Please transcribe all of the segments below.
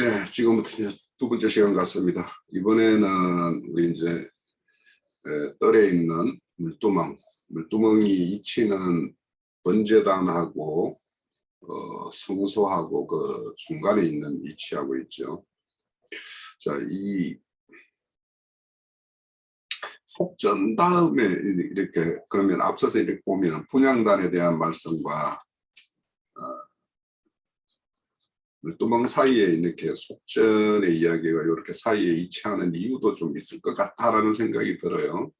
예, 지금부터 이제 두 번째 시간 같습니다. 이번에는 우리 이제 뜰에 있는 물두멍이 이치는 번제단하고 성소하고 그 중간에 있는 위치하고 있죠. 자, 이 속전 다음에 이렇게 그러면 앞서서 이렇게 보면 분향단에 대한 말씀과 물두멍 사이에 이렇게 속전의 이야기가 이렇게 사이에 이치하는 이유도 좀 있을 것 같다라는 생각이 들어요.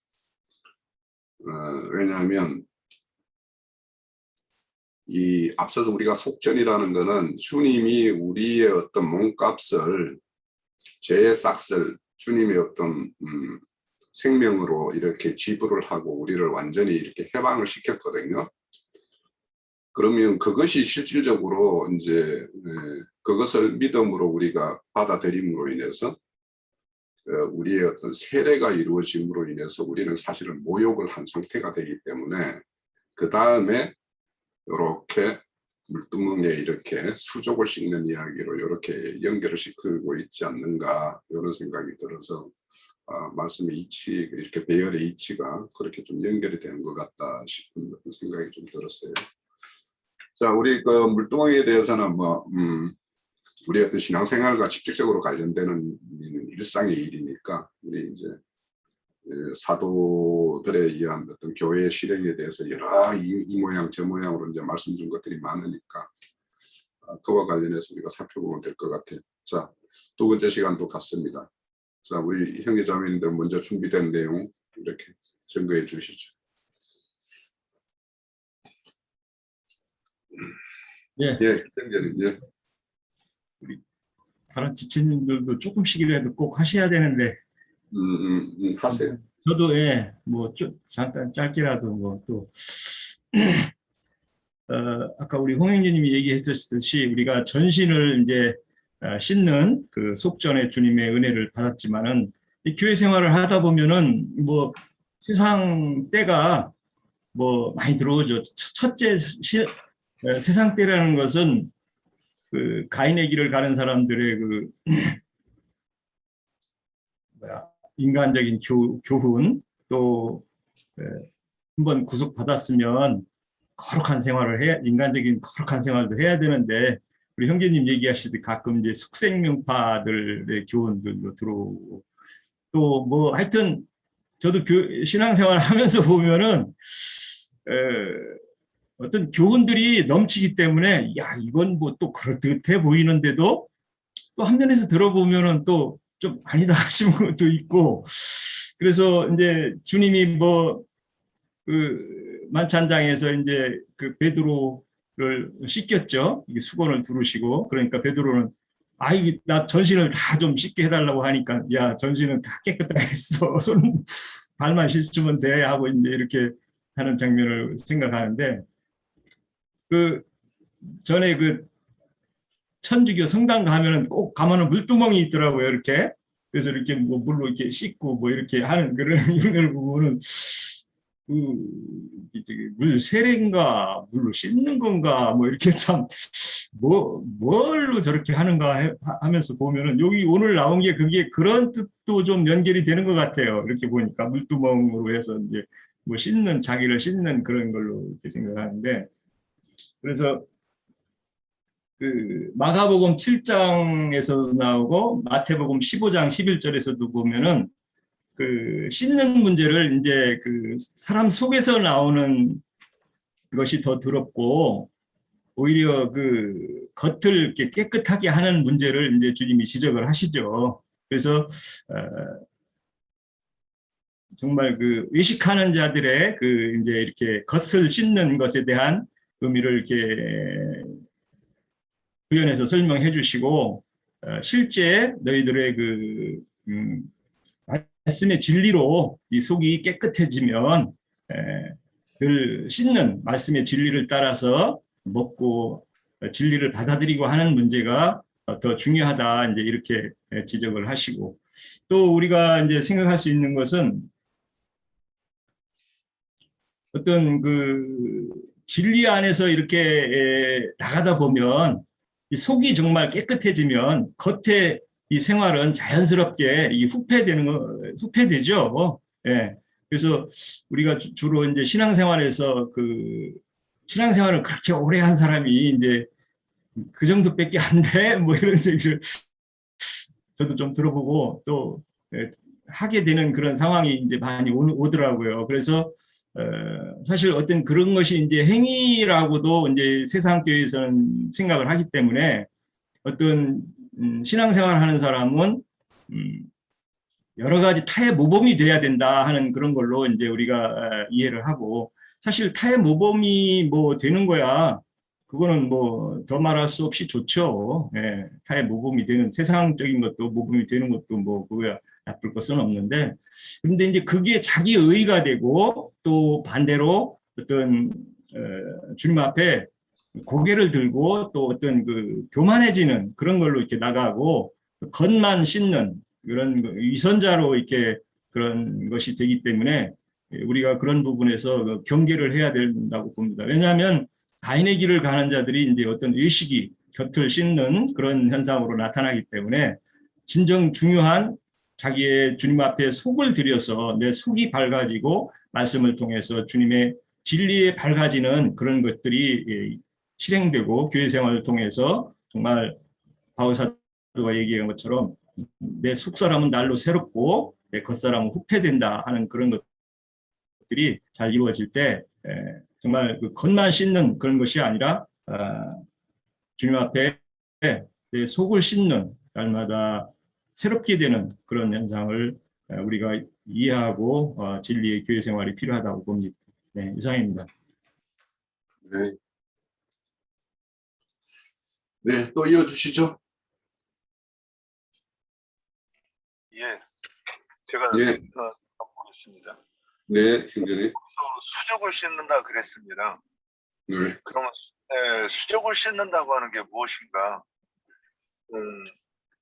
왜냐하면 이 앞서서 우리가 속전이라는 것은 주님이 우리의 어떤 몸값을 죄의 싹을 주님의 어떤 생명으로 이렇게 지불을 하고 우리를 완전히 이렇게 해방을 시켰거든요. 그러면 그것이 실질적으로 이제 그것을 믿음으로 우리가 받아들임으로 인해서 우리의 어떤 세례가 이루어짐으로 인해서 우리는 사실은 모욕을 한 상태가 되기 때문에 그 다음에 이렇게 물두멍에 이렇게 수족을 씻는 이야기로 이렇게 연결을 시키고 있지 않는가 이런 생각이 들어서 말씀의 이치 이렇게 배열의 이치가 그렇게 좀 연결이 되는 것 같다 싶은 생각이 좀 들었어요. 자, 우리 그 물두멍에 대해서는 우리 어떤 신앙생활과 직접적으로 관련되는 일상의 일이니까 우리 이제 사도들에 의한 어떤 교회의 실행에 대해서 여러 이 모양 저 모양으로 이제 말씀 준 것들이 많으니까 그와 관련해서 우리가 살펴보면 될 것 같아요. 자, 두 번째 시간도 같습니다. 자, 우리 형제자매님들 먼저 준비된 내용 이렇게 증거해 주시죠. 예, 형제님, 예. 우리 다른 지체님들도 조금씩이라도 꼭 하셔야 되는데 하세요. 저도 뭐 좀 잠깐 짧게라도 뭐 또 아까 우리 홍영진님이 얘기했었듯이 우리가 전신을 이제 씻는 그 속전의 주님의 은혜를 받았지만은 이 교회 생활을 하다 보면은 뭐 세상 때가 뭐 많이 들어오죠. 첫째 세상 때라는 것은 그 가인의 길을 가는 사람들의 그 인간적인 교훈 또 한번 구속받았으면 거룩한 생활을 인간적인 거룩한 생활도 해야 되는데 우리 형제님 얘기하시듯 가끔 이제 숙생명파들의 교훈들도 들어오고 또 뭐 하여튼 저도 신앙생활 하면서 보면은 어떤 교훈들이 넘치기 때문에 야 이건 뭐 또 그럴듯해 보이는데도 또 한면에서 들어보면은 또 좀 아니다 하시는 것도 있고 그래서 이제 주님이 뭐 그 만찬장에서 이제 그 베드로를 씻겼죠. 이게 수건을 두르시고 그러니까 베드로는 아이 나 전신을 다 좀 씻게 해달라고 하니까 야 전신은 다 깨끗하게 했어 손 발만 씻으면 돼 하고 이제 이렇게 하는 장면을 생각하는데 그 전에 그 천주교 성당 가면은 꼭 가면은 물두멍이 있더라고요 이렇게 그래서 이렇게 뭐 물로 이렇게 씻고 뭐 이렇게 하는 그런 이런 걸 보면은 물 세례인가 물로 씻는 건가 뭐 이렇게 참 뭘로 저렇게 하는가 하면서 보면은 여기 오늘 나온 게 그게 그런 뜻도 좀 연결이 되는 것 같아요. 이렇게 보니까 물두멍으로 해서 이제 뭐 씻는 자기를 씻는 그런 걸로 이렇게 생각하는데 그래서 그 마가복음 7장에서 나오고 마태복음 15장 11절에서도 보면은 그 씻는 문제를 이제 그 사람 속에서 나오는 것이 더 더럽고 오히려 그 겉을 이렇게 깨끗하게 하는 문제를 이제 주님이 지적을 하시죠. 그래서 정말 그 외식하는 자들의 그 이제 이렇게 겉을 씻는 것에 대한 의미를 이렇게 구현해서 설명해 주시고 실제 너희들의 그 말씀의 진리로 이 속이 깨끗해지면 늘 씻는 말씀의 진리를 따라서 먹고 진리를 받아들이고 하는 문제가 더 중요하다 이제 이렇게 지적을 하시고 또 우리가 이제 생각할 수 있는 것은 어떤 그 진리 안에서 이렇게 나가다 보면 이 속이 정말 깨끗해지면 겉에 이 생활은 자연스럽게 이 후퇴되죠. 예. 그래서 우리가 주로 이제 신앙생활에서 그 신앙생활을 그렇게 오래 한 사람이 이제 그 정도밖에 안 돼? 뭐 이런 얘기를 저도 좀 들어보고 또 하게 되는 그런 상황이 이제 많이 오더라고요. 그래서 사실 어떤 그런 것이 이제 행위라고도 이제 세상 교회에서는 생각을 하기 때문에 어떤 신앙생활 하는 사람은 여러 가지 타의 모범이 돼야 된다 하는 그런 걸로 이제 우리가 이해를 하고 사실 타의 모범이 뭐 되는 거야. 그거는 뭐 더 말할 수 없이 좋죠. 예, 타의 모범이 되는 세상적인 것도 모범이 되는 것도 뭐 그거야 나쁠 것은 없는데 그런데 이제 그게 자기 의의가 되고 또 반대로 어떤 주님 앞에 고개를 들고 또 어떤 그 교만해지는 그런 걸로 이렇게 나가고 겉만 씻는 그런 위선자로 이렇게 그런 것이 되기 때문에 우리가 그런 부분에서 경계를 해야 된다고 봅니다. 왜냐하면 가인의 길을 가는 자들이 이제 어떤 의식이 곁을 씻는 그런 현상으로 나타나기 때문에 진정 중요한 자기의 주님 앞에 속을 들여서 내 속이 밝아지고 말씀을 통해서 주님의 진리에 밝아지는 그런 것들이 실행되고 교회 생활을 통해서 정말 바울사도가 얘기한 것처럼 내 속사람은 날로 새롭고 내 겉사람은 후패된다 하는 그런 것들이 잘 이루어질 때 정말 그 겉만 씻는 그런 것이 아니라 주님 앞에 내 속을 씻는 날마다 새롭게 되는 그런 현상을 우리가 이해하고 진리의 교회 생활이 필요하다고 봅니다. 네, 이상입니다. 네. 네, 또 이어주시죠. 예, 제가 네, 보겠습니다. 네, 형제님. 수족을 씻는다 그랬습니다. 네, 그러면 수족을 씻는다고 하는 게 무엇인가?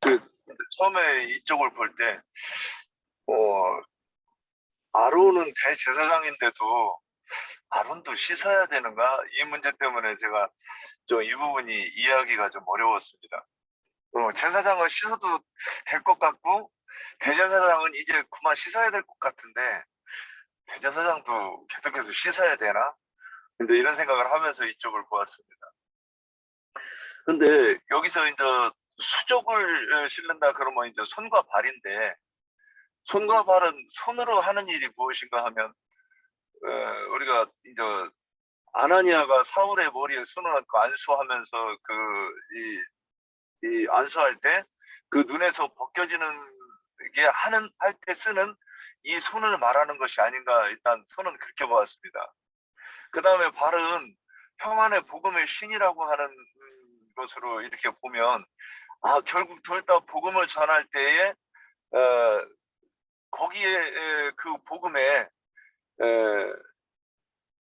그 처음에 이쪽을 볼 때, 아론은 대제사장인데도 아론도 씻어야 되는가? 이 문제 때문에 제가 좀 이 부분이 이해하기가 좀 어려웠습니다. 제사장은 씻어도 될 것 같고 대제사장은 이제 그만 씻어야 될 것 같은데 대제사장도 계속해서 씻어야 되나? 근데 이런 생각을 하면서 이쪽을 보았습니다. 근데 여기서 이제 수족을 씻는다 그러면 이제 손과 발인데 손과 발은 손으로 하는 일이 무엇인가 하면 우리가 이제 아나니아가 사울의 머리에 손을 얹고 안수하면서 이 안수할 때 그 눈에서 벗겨지는 게 할 때 쓰는 이 손을 말하는 것이 아닌가 일단 손은 그렇게 보았습니다. 그 다음에 발은 평안의 복음의 신이라고 하는 것으로 이렇게 보면 결국 둘 다 복음을 전할 때에 거기에 그 복음에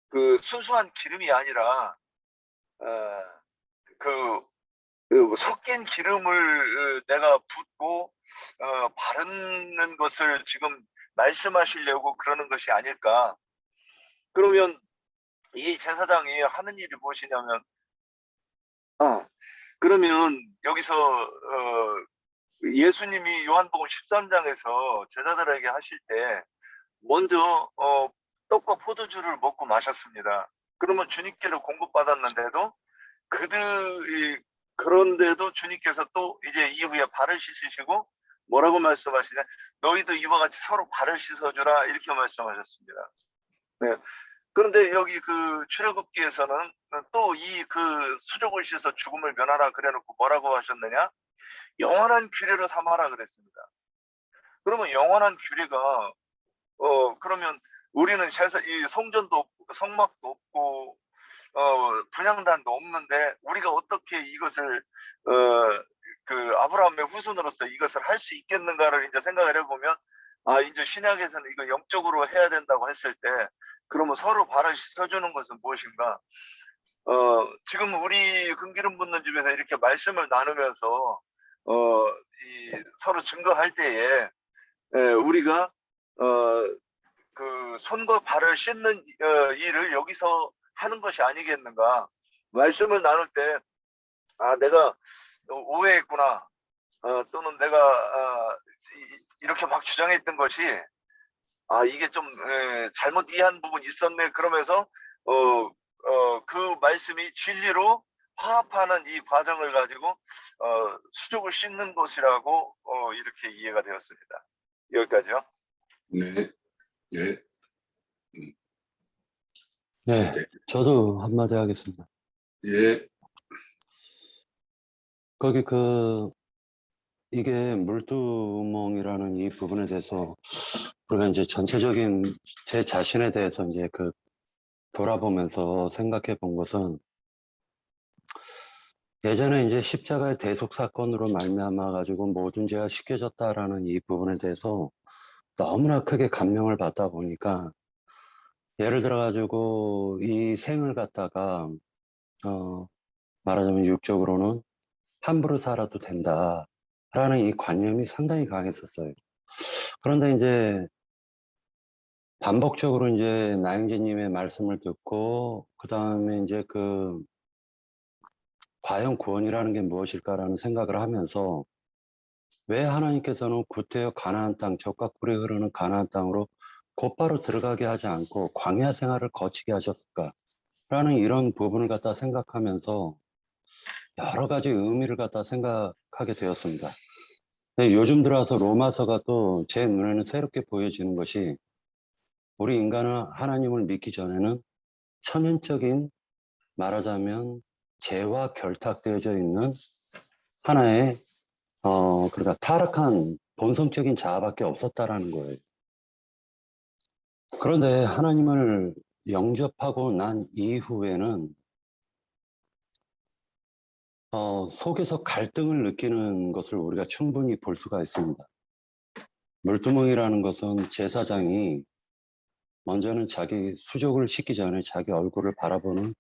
그 순수한 기름이 아니라 그 섞인 기름을 내가 붓고 바르는 것을 지금 말씀하시려고 그러는 것이 아닐까. 그러면 이 제사장이 하는 일이 무엇이냐면 그러면 여기서 예수님이 요한복음 13장에서 제자들에게 하실 때 먼저 떡과 포도주를 먹고 마셨습니다. 그러면 주님께로 공급받았는데도 그들이 그런데도 주님께서 또 이제 이후에 발을 씻으시고 뭐라고 말씀하시냐? 너희도 이와 같이 서로 발을 씻어주라 이렇게 말씀하셨습니다. 네. 그런데 여기 그 출애굽기에서는 또 이 그 수족을 씻어 죽음을 면하라 그래놓고 뭐라고 하셨느냐? 영원한 규례로 삼아라 그랬습니다. 그러면 영원한 규례가 그러면 우리는 이 성전도 없고 성막도 없고 분향단도 없는데 우리가 어떻게 이것을 그 아브라함의 후손으로서 이것을 할 수 있겠는가를 이제 생각을 해보면 이제 신약에서는 이거 영적으로 해야 된다고 했을 때 그러면 서로 발을 씻어주는 것은 무엇인가? 지금 우리 금기름 붓는 집에서 이렇게 말씀을 나누면서 서로 증거할 때에 우리가 그 손과 발을 씻는 일을 여기서 하는 것이 아니겠는가? 말씀을 나눌 때 아, 내가 오해했구나. 또는 내가 이렇게 막 주장했던 것이 이게 좀 잘못 이해한 부분이 있었네. 그러면서 그 말씀이 진리로 화합하는 이 과정을 가지고 수족을 씻는 것이라고 이렇게 이해가 되었습니다. 여기까지요. 네, 네, 네, 네, 저도 한마디 하겠습니다. 예, 거기 이게 물두멍이라는 이 부분에 대해서 우리가 이제 전체적인 제 자신에 대해서 이제 돌아보면서 생각해 본 것은 예전에 이제 십자가의 대속 사건으로 말미암아 가지고 모든 죄가 씻겨졌다라는 이 부분에 대해서 너무나 크게 감명을 받다 보니까 예를 들어 가지고 이 생을 갖다가 말하자면 육적으로는 함부로 살아도 된다라는 이 관념이 상당히 강했었어요. 그런데 이제 반복적으로 이제 나영재님의 말씀을 듣고 그 다음에 이제 과연 구원이라는 게 무엇일까라는 생각을 하면서 왜 하나님께서는 구태여 가나안 땅, 젖과 꿀이 흐르는 가나안 땅으로 곧바로 들어가게 하지 않고 광야 생활을 거치게 하셨을까라는 이런 부분을 갖다 생각하면서 여러 가지 의미를 갖다 생각하게 되었습니다. 근데 요즘 들어와서 로마서가 또 제 눈에는 새롭게 보여지는 것이 우리 인간은 하나님을 믿기 전에는 천연적인 말하자면 죄와 결탁되어져 있는 하나의 그러니까 타락한 본성적인 자아밖에 없었다라는 거예요. 그런데 하나님을 영접하고 난 이후에는 속에서 갈등을 느끼는 것을 우리가 충분히 볼 수가 있습니다. 물두멍이라는 것은 제사장이 먼저는 자기 수족을 씻기 전에 자기 얼굴을 바라보는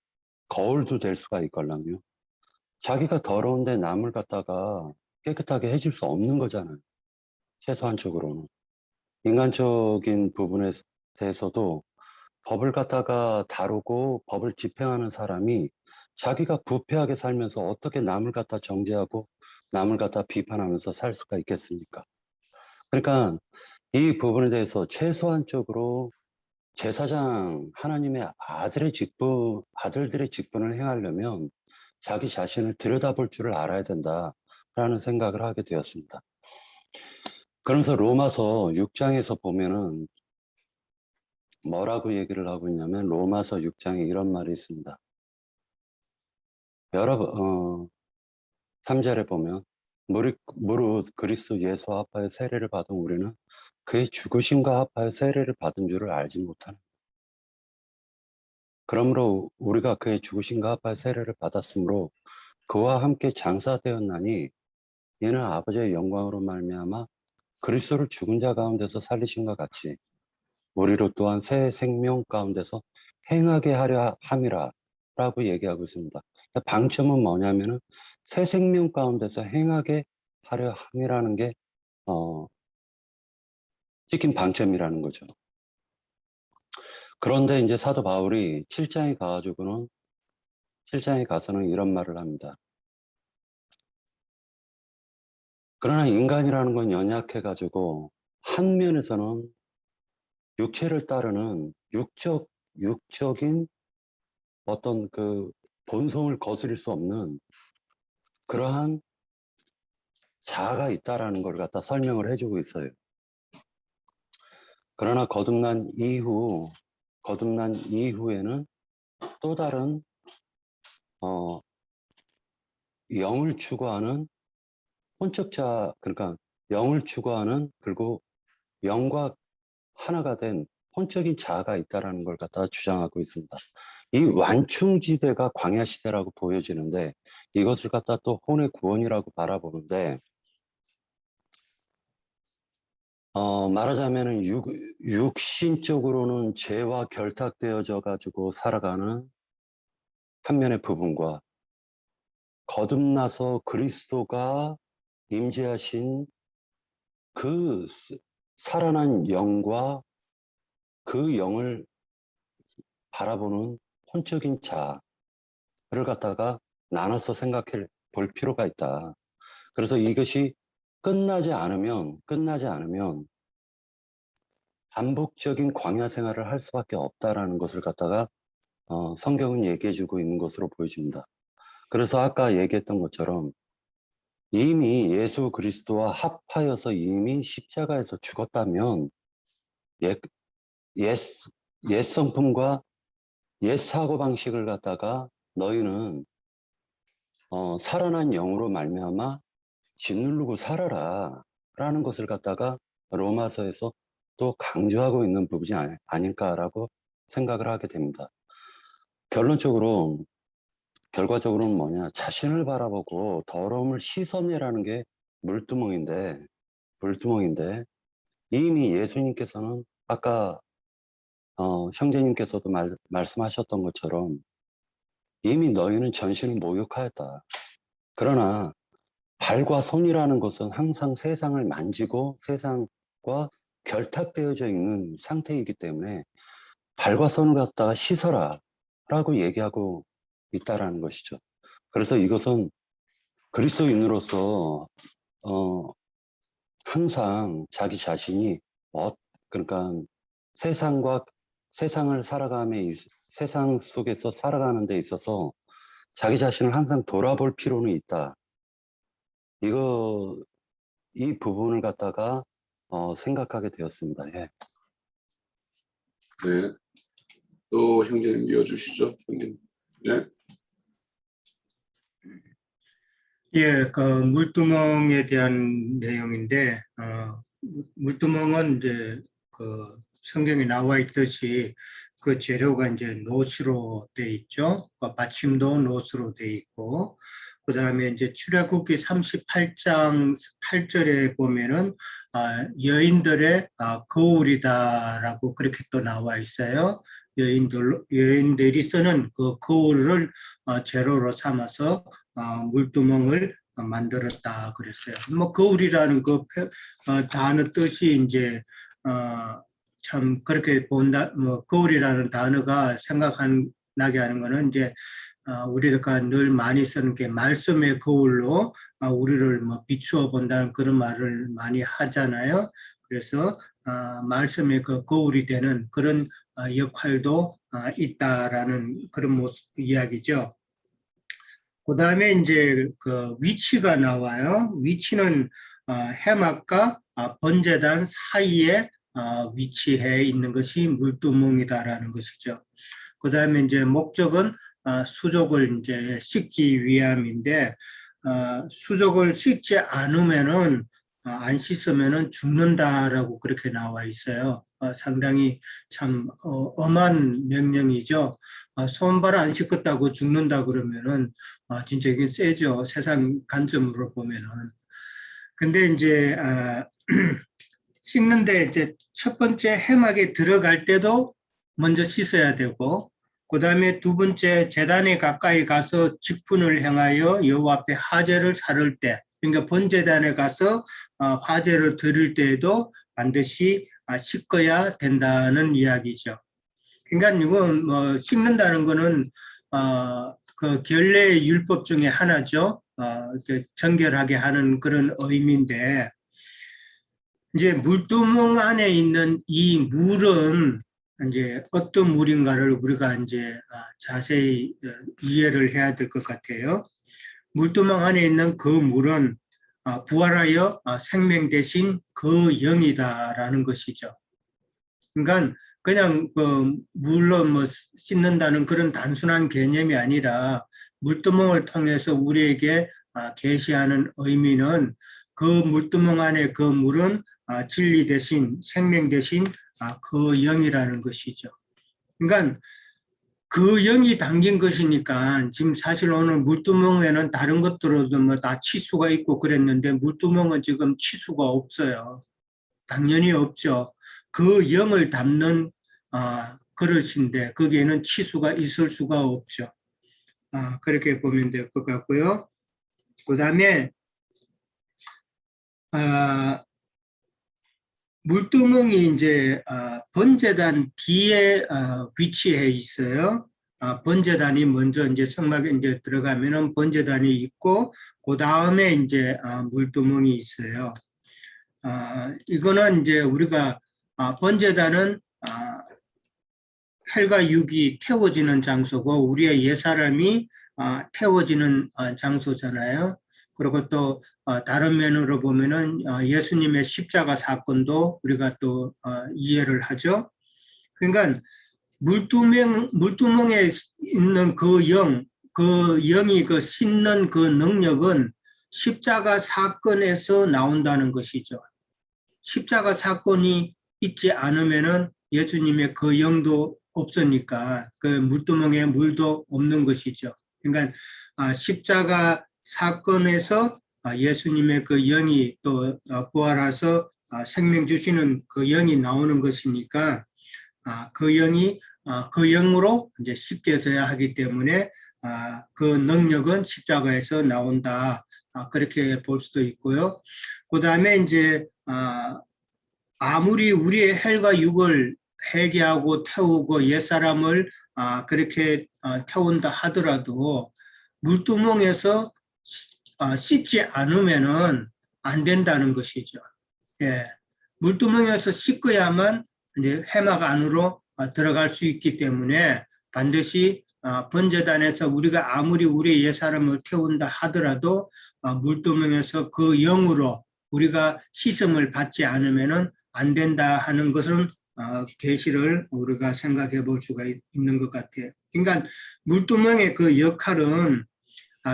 거울도 될 수가 있걸랑요. 자기가 더러운데 남을 갖다가 깨끗하게 해줄 수 없는 거잖아요. 최소한적으로는. 인간적인 부분에 대해서도 법을 갖다가 다루고 법을 집행하는 사람이 자기가 부패하게 살면서 어떻게 남을 갖다 정죄하고 남을 갖다 비판하면서 살 수가 있겠습니까? 그러니까 이 부분에 대해서 최소한적으로 제사장 하나님의 아들들의 직분을 행하려면 자기 자신을 들여다볼 줄을 알아야 된다라는 생각을 하게 되었습니다. 그러면서 로마서 6장에서 보면은 뭐라고 얘기를 하고 있냐면 로마서 6장에 이런 말이 있습니다. 여러분, 3절에 보면 무릇 그리스도 예수와 합하여 세례를 받은 우리는 그의 죽으심과 합하여 세례를 받은 줄을 알지 못하는. 그러므로 우리가 그의 죽으심과 합하여 세례를 받았으므로 그와 함께 장사되었나니 이는 아버지의 영광으로 말미암아 그리스도를 죽은 자 가운데서 살리심과 같이 우리로 또한 새 생명 가운데서 행하게 하려 함이라 라고 얘기하고 있습니다. 방점은 뭐냐면은 새 생명 가운데서 행하게 하려 함이라는 게 찍힌 방점이라는 거죠. 그런데 이제 사도 바울이 7장에 가서는 이런 말을 합니다. 그러나 인간이라는 건 연약해가지고 한 면에서는 육체를 따르는 육적인 어떤 본성을 거스릴 수 없는 그러한 자아가 있다라는 걸 갖다 설명을 해주고 있어요. 그러나 거듭난 이후에는 또 다른 영을 추구하는 혼적 자아, 그러니까 영을 추구하는 그리고 영과 하나가 된 혼적인 자아가 있다라는 걸 갖다 주장하고 있습니다. 이 완충지대가 광야 시대라고 보여지는데 이것을 갖다 또 혼의 구원이라고 바라보는데 말하자면은 육신적으로는 죄와 결탁되어져 가지고 살아가는 한 면의 부분과 거듭나서 그리스도가 임재하신 그 살아난 영과 그 영을 바라보는 혼적인 자를 갖다가 나눠서 생각해 볼 필요가 있다. 그래서 이것이 끝나지 않으면 반복적인 광야 생활을 할 수밖에 없다라는 것을 갖다가 성경은 얘기해주고 있는 것으로 보여집니다. 그래서 아까 얘기했던 것처럼 이미 예수 그리스도와 합하여서 이미 십자가에서 죽었다면 옛 성품과 옛 사고방식을 갖다가 너희는 살아난 영으로 말미암아 짓누르고 살아라 라는 것을 갖다가 로마서에서 또 강조하고 있는 부분이 아닐까라고 생각을 하게 됩니다. 결과적으로는 뭐냐, 자신을 바라보고 더러움을 씻어내라는 게 물두멍인데 이미 예수님께서는 아까 형제님께서도 말씀하셨던 것처럼 이미 너희는 전신을 모욕하였다. 그러나 발과 손이라는 것은 항상 세상을 만지고 세상과 결탁되어져 있는 상태이기 때문에 발과 손을 갖다가 씻어라 라고 얘기하고 있다라는 것이죠. 그래서 이것은 그리스도인으로서 항상 자기 자신이 그러니까 세상 속에서 살아가는 데 있어서 자기 자신을 항상 돌아볼 필요는 있다. 이 부분을 갖다가 생각하게 되었습니다. 예. 네. 또 형제님 이어주시죠. 형님. 네. 예, 그 물두멍에 대한 내용인데, 물두멍은 이제 그 성경에 나와 있듯이 그 재료가 이제 노스로 돼 있죠. 받침도 노스로 돼 있고, 그 다음에 이제 출애굽기 38장 8절에 보면은 여인들의 거울이다라고 그렇게 또 나와 있어요. 여인들이 쓰는 그 거울을 재료로 삼아서 물두멍을 만들었다 그랬어요. 뭐 거울이라는 그 단어 뜻이 이제 참 그렇게 본다. 뭐 거울이라는 단어가 생각나게 하는 거는 이제 우리가 늘 많이 쓰는 게 말씀의 거울로 우리를 뭐 비추어 본다는 그런 말을 많이 하잖아요. 그래서 말씀의 그 거울이 되는 그런 역할도 있다라는 그런 이야기죠. 그 다음에 이제 그 위치가 나와요. 위치는 해막과 번제단 사이에 위치해 있는 것이 물두멍이다라는 것이죠. 그 다음에 이제 목적은 수족을 이제 씻기 위함인데 수족을 씻지 않으면은 안 씻으면은 죽는다라고 그렇게 나와 있어요. 상당히 참 엄한 명령이죠. 손발 안 씻었다고 죽는다 그러면은 진짜 이게 세죠. 세상 관점으로 보면은. 근데 이제 씻는데 이제 첫 번째 해막에 들어갈 때도 먼저 씻어야 되고, 그 다음에 두 번째 제단에 가까이 가서 직분을 행하여 여호와 앞에 화제를 사를 때, 그러니까 번제단에 가서 화제를 드릴 때에도 반드시 씻어야 된다는 이야기죠. 그러니까 이건 뭐 씻는다는 거는 그 결례 율법 중에 하나죠. 정결하게 하는 그런 의미인데, 이제 물두멍 안에 있는 이 물은 이제 어떤 물인가를 우리가 이제 자세히 이해를 해야 될 것 같아요. 물두멍 안에 있는 그 물은 부활하여 생명 대신 그 영이다라는 것이죠. 그러니까 그냥 그 물로 뭐 씻는다는 그런 단순한 개념이 아니라 물두멍을 통해서 우리에게 계시하는 의미는 그 물두멍 안에 그 물은 진리 대신 생명 대신 그 영이라는 것이죠. 그러니까 그 영이 담긴 것이니까 지금 사실 오늘 물두멍에는 다른 것들로도 뭐 다 치수가 있고 그랬는데 물두멍은 지금 치수가 없어요. 당연히 없죠. 그 영을 담는 그릇인데 거기에는 치수가 있을 수가 없죠. 그렇게 보면 될 것 같고요. 그 다음에 물두멍이 이제 번제단 뒤에 위치해 있어요. 번제단이 먼저 이제 성막에 이제 들어가면은 번제단이 있고 그 다음에 이제 물두멍이 있어요. 이거는 이제 우리가 번제단은 헬과 육이 태워지는 장소고 우리의 옛사람이 태워지는 장소잖아요. 그리고 또 다른 면으로 보면은 예수님의 십자가 사건도 우리가 또 이해를 하죠. 그러니까 물두멍에 있는 그 영이 그 씻는 그 능력은 십자가 사건에서 나온다는 것이죠. 십자가 사건이 있지 않으면은 예수님의 그 영도 없으니까 그 물두멍에 물도 없는 것이죠. 그러니까 십자가 사건에서 예수님의 그 영이 또 부활해서 생명 주시는 그 영이 나오는 것이니까 그 영이 그 영으로 이제 씻겨져야 하기 때문에 그 능력은 십자가에서 나온다. 그렇게 볼 수도 있고요. 그 다음에 이제 아무리 우리의 헬과 육을 회개하고 태우고 옛사람을 그렇게 태운다 하더라도 물두멍에서 씻지 않으면은 안 된다는 것이죠. 예. 물두멍에서 씻어야만 이제 회막 안으로 들어갈 수 있기 때문에 반드시 번제단에서 우리가 아무리 우리의 옛사람을 태운다 하더라도 물두멍에서 그 영으로 우리가 씻음을 받지 않으면은 안 된다 하는 것은 계시를 우리가 생각해 볼 수가 있는 것 같아요. 그러니까 물두멍의 그 역할은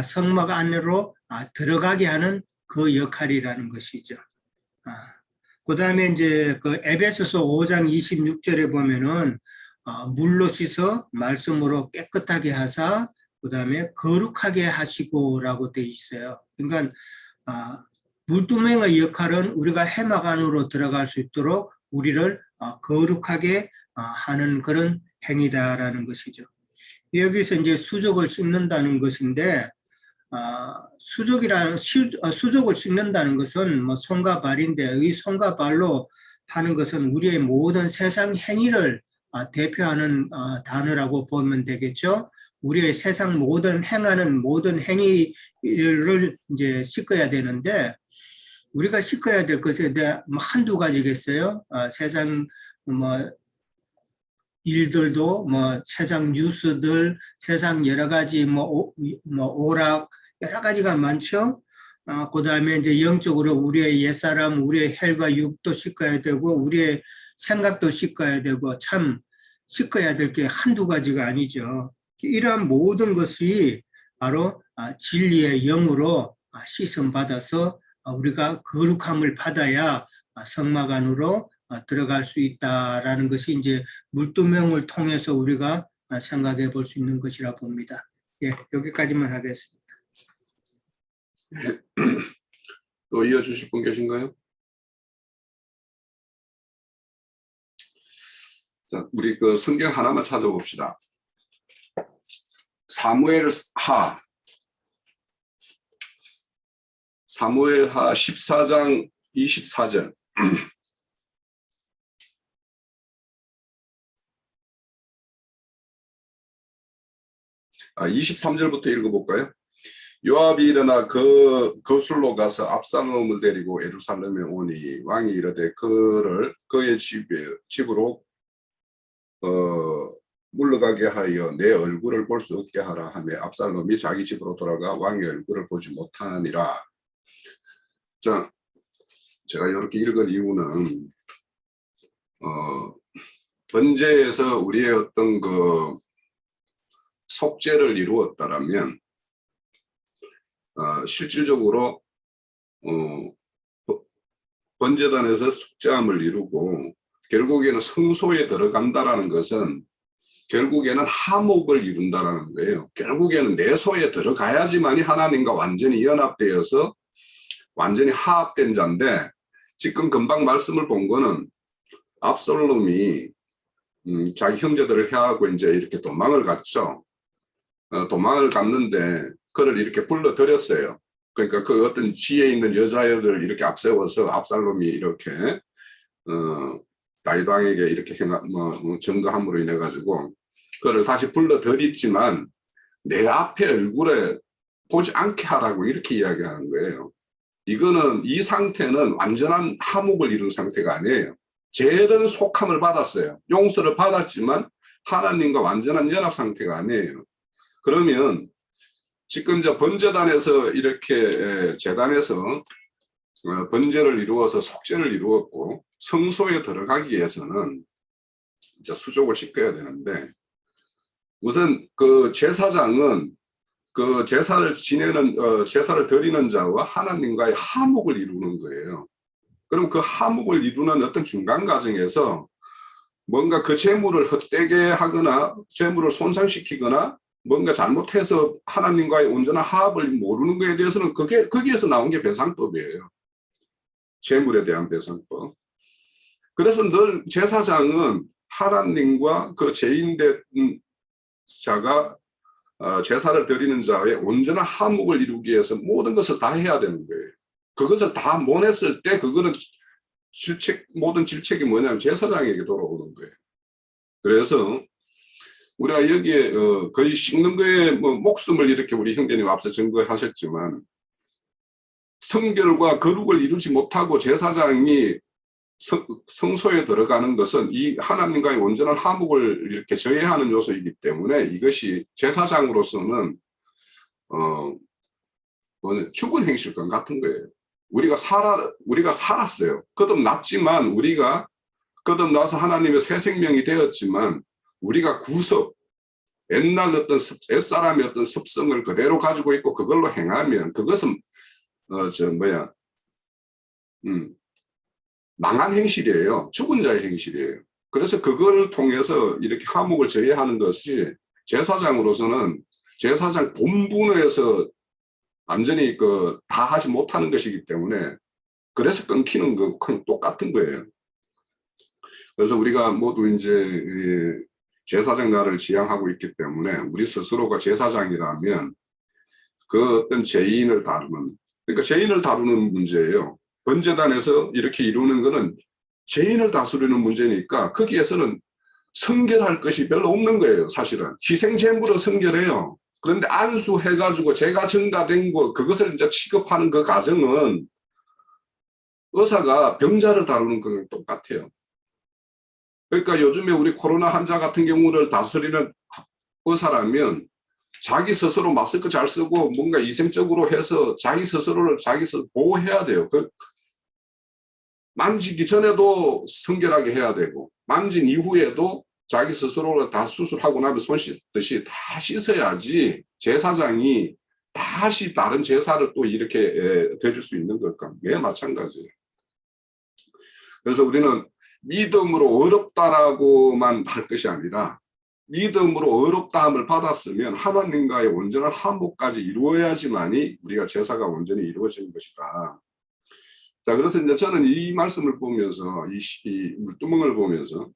성막 안으로 들어가게 하는 그 역할이라는 것이죠. 그 다음에 이제 그 에베소서 5장 26절에 보면은 물로 씻어 말씀으로 깨끗하게 하사 그 다음에 거룩하게 하시고라고 되어 있어요. 그러니까 물두멍의 역할은 우리가 회막 안으로 들어갈 수 있도록 우리를 거룩하게 하는 그런 행위다라는 것이죠. 여기서 이제 수족을 씻는다는 것인데 수족을 씻는다는 것은 뭐 손과 발인데 이 손과 발로 하는 것은 우리의 모든 세상 행위를 대표하는 단어라고 보면 되겠죠. 우리의 세상 모든 행하는 모든 행위를 이제 씻어야 되는데 우리가 씻어야 될 것에 대해 한두 가지겠어요. 세상 뭐 일들도 뭐 세상 뉴스들, 세상 여러 가지 뭐 오락 여러 가지가 많죠. 그 다음에 이제 영적으로 우리의 옛사람, 우리의 헬과 육도 씻어야 되고 우리의 생각도 씻어야 되고 참 씻어야 될 게 한두 가지가 아니죠. 이러한 모든 것이 바로 진리의 영으로 씻음 받아서 우리가 거룩함을 받아야 성막 안으로 들어갈 수 있다라는 것이 이제 물두멍을 통해서 우리가 생각해 볼 수 있는 것이라 봅니다. 예, 여기까지만 하겠습니다. 또 이어주실 분 계신가요? 자, 우리 그 성경 하나만 찾아봅시다. 사무엘하 14장 24절. 23절부터 읽어볼까요? 요압이 일어나 거슬로 가서 압살롬을 데리고 예루살렘에 오니 왕이 이르되 그를 그의 집으로 물러가게 하여 내 얼굴을 볼 수 없게 하라 하며 압살롬이 자기 집으로 돌아가 왕의 얼굴을 보지 못하니라. 자, 제가 이렇게 읽은 이유는 번제에서 우리의 어떤 그 속죄를 이루었다라면 실질적으로 번제단에서 속죄함을 이루고 결국에는 성소에 들어간다라는 것은 결국에는 화목을 이룬다라는 거예요. 결국에는 내 소에 들어가야지만이 하나님과 완전히 연합되어서 완전히 화합된 자인데 지금 금방 말씀을 본 거는 압살롬이 자기 형제들을 해하고 이제 이렇게 도망을 갔죠. 도망을 갔는데 그를 이렇게 불러들였어요. 그러니까 그 어떤 지혜 있는 여자애들 이렇게 앞세워서 압살롬이 이렇게 다윗 왕에게 이렇게 증거함으로 인해 가지고 그를 다시 불러들였지만 내 앞에 얼굴에 보지 않게 하라고 이렇게 이야기하는 거예요. 이거는 이 상태는 완전한 화목을 이룬 상태가 아니에요. 죄는 속함을 받았어요. 용서를 받았지만 하나님과 완전한 연합 상태가 아니에요. 그러면 지금 이제 번제단에서 이렇게 제단에서 번제를 이루어서 속죄를 이루었고 성소에 들어가기 위해서는 이제 수족을 씻겨야 되는데 우선 그 제사장은 그 제사를 지내는 제사를 드리는 자와 하나님과의 화목을 이루는 거예요. 그럼 그 화목을 이루는 어떤 중간 과정에서 뭔가 그 재물을 헛되게 하거나 재물을 손상시키거나 뭔가 잘못해서 하나님과의 온전한 화합을 모르는 것에 대해서는 거기에서 나온 게 배상법이에요. 재물에 대한 배상법. 그래서 늘 제사장은 하나님과 그 죄인된 자가 제사를 드리는 자의 온전한 화목을 이루기 위해서 모든 것을 다 해야 되는 거예요. 그것을 다 못 했을 때 그거는 모든 질책이 뭐냐면 제사장에게 돌아오는 거예요. 그래서 우리가 여기에 거의 씻는 거에 뭐 목숨을 이렇게 우리 형제님 앞서 증거하셨지만 성결과 거룩을 이루지 못하고 제사장이 성소에 들어가는 것은 이 하나님과의 온전한 화목을 이렇게 저해하는 요소이기 때문에 이것이 제사장으로서는 죽은 행실과 같은 거예요. 우리가 살았어요. 거듭났지만 우리가 거듭나서 하나님의 새 생명이 되었지만 우리가 옛날 어떤 옛사람의 어떤 습성을 그대로 가지고 있고 그걸로 행하면 그것은 망한 행실이에요. 죽은 자의 행실이에요. 그래서 그걸 통해서 이렇게 화목을 저해하는 것이 제사장으로서는 제사장 본분에서 완전히 다 하지 못하는 것이기 때문에 그래서 끊기는 거랑 똑같은 거예요. 그래서 우리가 모두 이제 제사장 날을 지향하고 있기 때문에 우리 스스로가 제사장이라면 그 어떤 죄인을 다루는, 그러니까 죄인을 다루는 문제예요. 번제단에서 이렇게 이루는 거는 죄인을 다스리는 문제니까 거기에서는 성결할 것이 별로 없는 거예요. 사실은 희생제물로 성결해요. 그런데 안수해가지고 죄가 증가된 거 그것을 이제 취급하는 그 과정은 의사가 병자를 다루는 거랑 똑같아요. 그러니까 요즘에 우리 코로나 환자 같은 경우를 다스리는 의사라면 자기 스스로 마스크 잘 쓰고 뭔가 위생적으로 해서 자기 스스로를 보호해야 돼요. 만지기 전에도 성결하게 해야 되고 만진 이후에도 자기 스스로를 다 수술하고 나면 손 씻듯이 다 씻어야지 제사장이 다시 다른 제사를 또 이렇게 드릴 수 있는 것과 매 마찬가지예요. 그래서 우리는 믿음으로 어렵다라고만 할 것이 아니라 믿음으로 어렵다함을 받았으면 하나님과의 온전한 화목까지 이루어야지만이 우리가 제사가 온전히 이루어지는 것이다. 자, 그래서 이제 저는 이 말씀을 보면서 이 물두멍을 보면서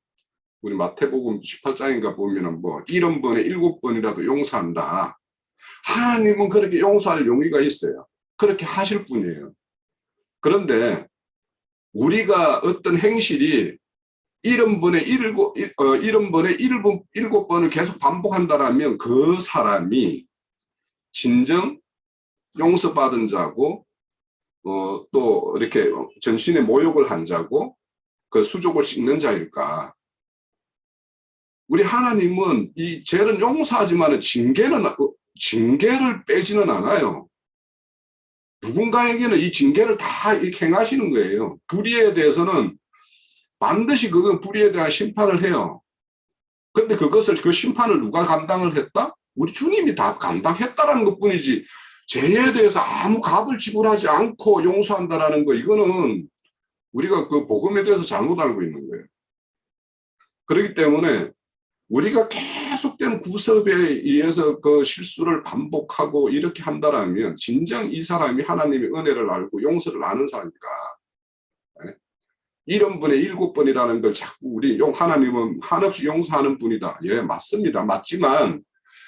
우리 마태복음 18장인가 보면은 뭐 70번에 7번이라도 용서한다. 하나님은 그렇게 용서할 용의가 있어요. 그렇게 하실 분이에요. 그런데 우리가 어떤 행실이 70번에 7번을 계속 반복한다라면 그 사람이 진정 용서받은 자고 또 이렇게 전신에 모욕을 한 자고 그 수족을 씻는 자일까? 우리 하나님은 이 죄는 용서하지만 징계를 빼지는 않아요. 누군가에게는 이 징계를 다 이렇게 행하시는 거예요. 불의에 대해서는 반드시 그건 불의에 대한 심판을 해요. 그런데 그 심판을 누가 감당을 했다? 우리 주님이 다 감당했다라는 것뿐이지 죄에 대해서 아무 값을 지불하지 않고 용서한다라는 거 이거는 우리가 그 복음에 대해서 잘못 알고 있는 거예요. 그렇기 때문에 우리가 계속된 구섭에 의해서 그 실수를 반복하고 이렇게 한다라면 진정 이 사람이 하나님의 은혜를 알고 용서를 아는 사람인가? 70번에 7번이라는 걸 자꾸 하나님은 한없이 용서하는 분이다. 예, 맞습니다. 맞지만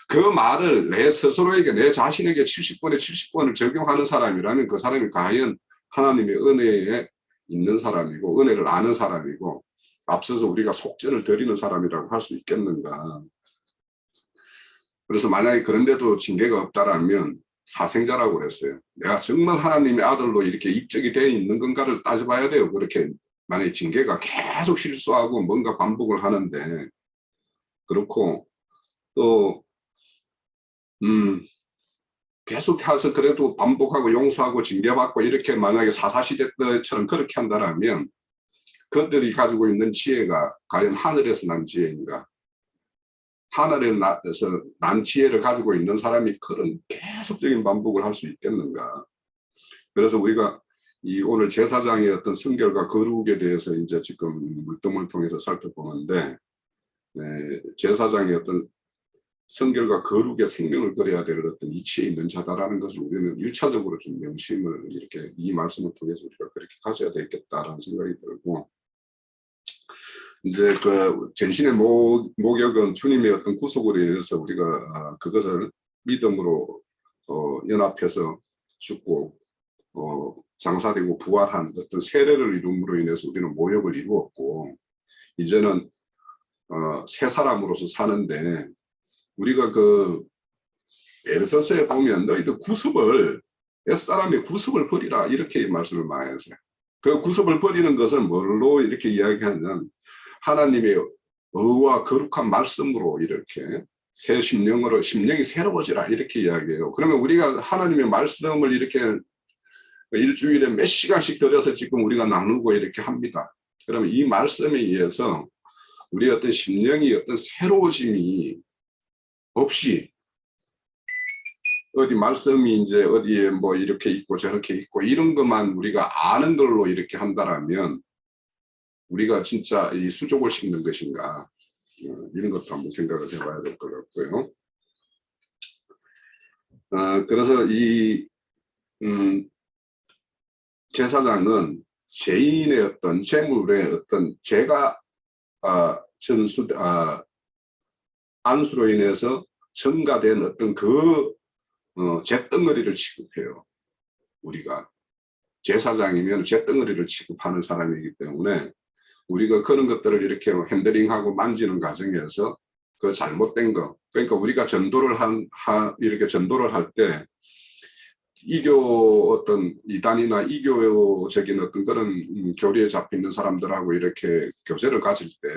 그 말을 내 스스로에게 내 자신에게 70번에 70번을 적용하는 사람이라면 그 사람이 과연 하나님의 은혜에 있는 사람이고 은혜를 아는 사람이고 앞서서 우리가 속죄를 드리는 사람이라고 할 수 있겠는가. 그래서 만약에 그런데도 징계가 없다라면 사생자라고 그랬어요. 내가 정말 하나님의 아들로 이렇게 입적이 되어 있는 건가를 따져봐야 돼요. 그렇게 만약에 징계가 계속 실수하고 뭔가 반복을 하는데, 그렇고 또 계속 해서 그래도 반복하고 용서하고 징계받고 이렇게 만약에 사사시대 때처럼 그렇게 한다면 그들이 가지고 있는 지혜가 과연 하늘에서 난 지혜인가? 하늘에서 난 지혜를 가지고 있는 사람이 그런 계속적인 반복을 할 수 있겠는가? 그래서 우리가 이 오늘 제사장의 어떤 성결과 거룩에 대해서 이제 지금 물동을 통해서 살펴보는데, 제사장의 어떤 성결과 거룩의 생명을 거려야 될 어떤 이치에 있는 자다라는 것을 우리는 1차적으로 좀 명심을 이렇게 이 말씀을 통해서 우리가 그렇게 가져야 되겠다라는 생각이 들고, 이제 그 전신의 목역은 주님의 어떤 구속으로 인해서 우리가 그것을 믿음으로 연합해서 죽고 장사되고 부활한 어떤 세례를 이룸으로 인해서 우리는 모욕을 이루었고, 이제는 새 사람으로서 사는데, 우리가 그 에베소서에 보면 너희들 구습을 옛사람의 구습을 버리라 이렇게 말씀을 많이 하세요. 그 구습을 버리는 것은 뭘로 이렇게 이야기하냐면 하나님의 의와 거룩한 말씀으로 이렇게 새 심령으로 심령이 새로워지라 이렇게 이야기해요. 그러면 우리가 하나님의 말씀을 이렇게 일주일에 몇 시간씩 들여서 지금 우리가 나누고 이렇게 합니다. 그러면 이 말씀에 의해서 우리의 어떤 심령이 어떤 새로워짐이 없이 어디 말씀이 이제 어디에 뭐 이렇게 있고 저렇게 있고 이런 것만 우리가 아는 걸로 이렇게 한다라면 우리가 진짜 이 수족을 씹는 것인가, 이런 것도 한번 생각을 해봐야 될 것 같고요. 그래서 이 제사장은 죄인의 어떤 재물의 어떤 죄가 안수로 인해서 전가된 어떤 그 잿덩어리를 취급해요. 우리가 제사장이면 잿덩어리를 취급하는 사람이기 때문에 우리가 그런 것들을 이렇게 핸들링하고 만지는 과정에서 그 잘못된 거, 그러니까 우리가 전도를 이렇게 전도를 할 때 이교 어떤 이단이나 이교적인 어떤 그런 교리에 잡혀 있는 사람들하고 이렇게 교제를 가질 때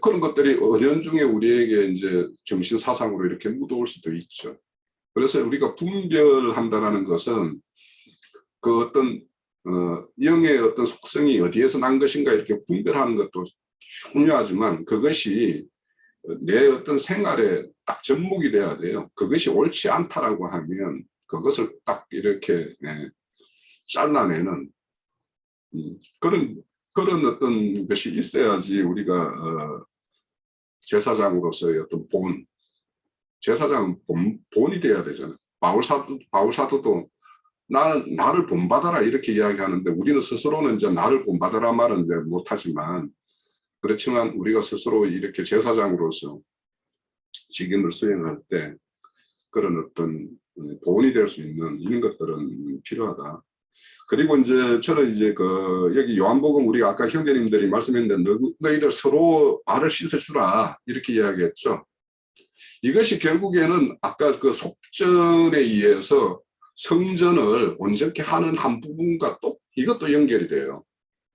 그런 것들이 은연중에 우리에게 이제 정신 사상으로 이렇게 묻어올 수도 있죠. 그래서 우리가 분별한다라는 것은 그 어떤 영의 어떤 속성이 어디에서 난 것인가 이렇게 분별하는 것도 중요하지만 그것이 내 어떤 생활에 딱 접목이 돼야 돼요. 그것이 옳지 않다라고 하면 그것을 딱 이렇게 잘라내는 그런 어떤 것이 있어야지 우리가 제사장으로서의 어떤 제사장은 본이 돼야 되잖아요. 바울사도도 나를 본받아라 이렇게 이야기하는데 우리는 스스로는 이제 나를 본받아라 말은 못하지만 그렇지만 우리가 스스로 이렇게 제사장으로서 직임을 수행할 때 그런 어떤 본이 될 수 있는 이런 것들은 필요하다. 그리고 이제 저는 이제 여기 요한복음 우리 아까 형제님들이 말씀했는데 너희들 서로 발을 씻어주라 이렇게 이야기했죠. 이것이 결국에는 아까 그 속전에 의해서 성전을 온전케 하는 한 부분과 또 이것도 연결이 돼요.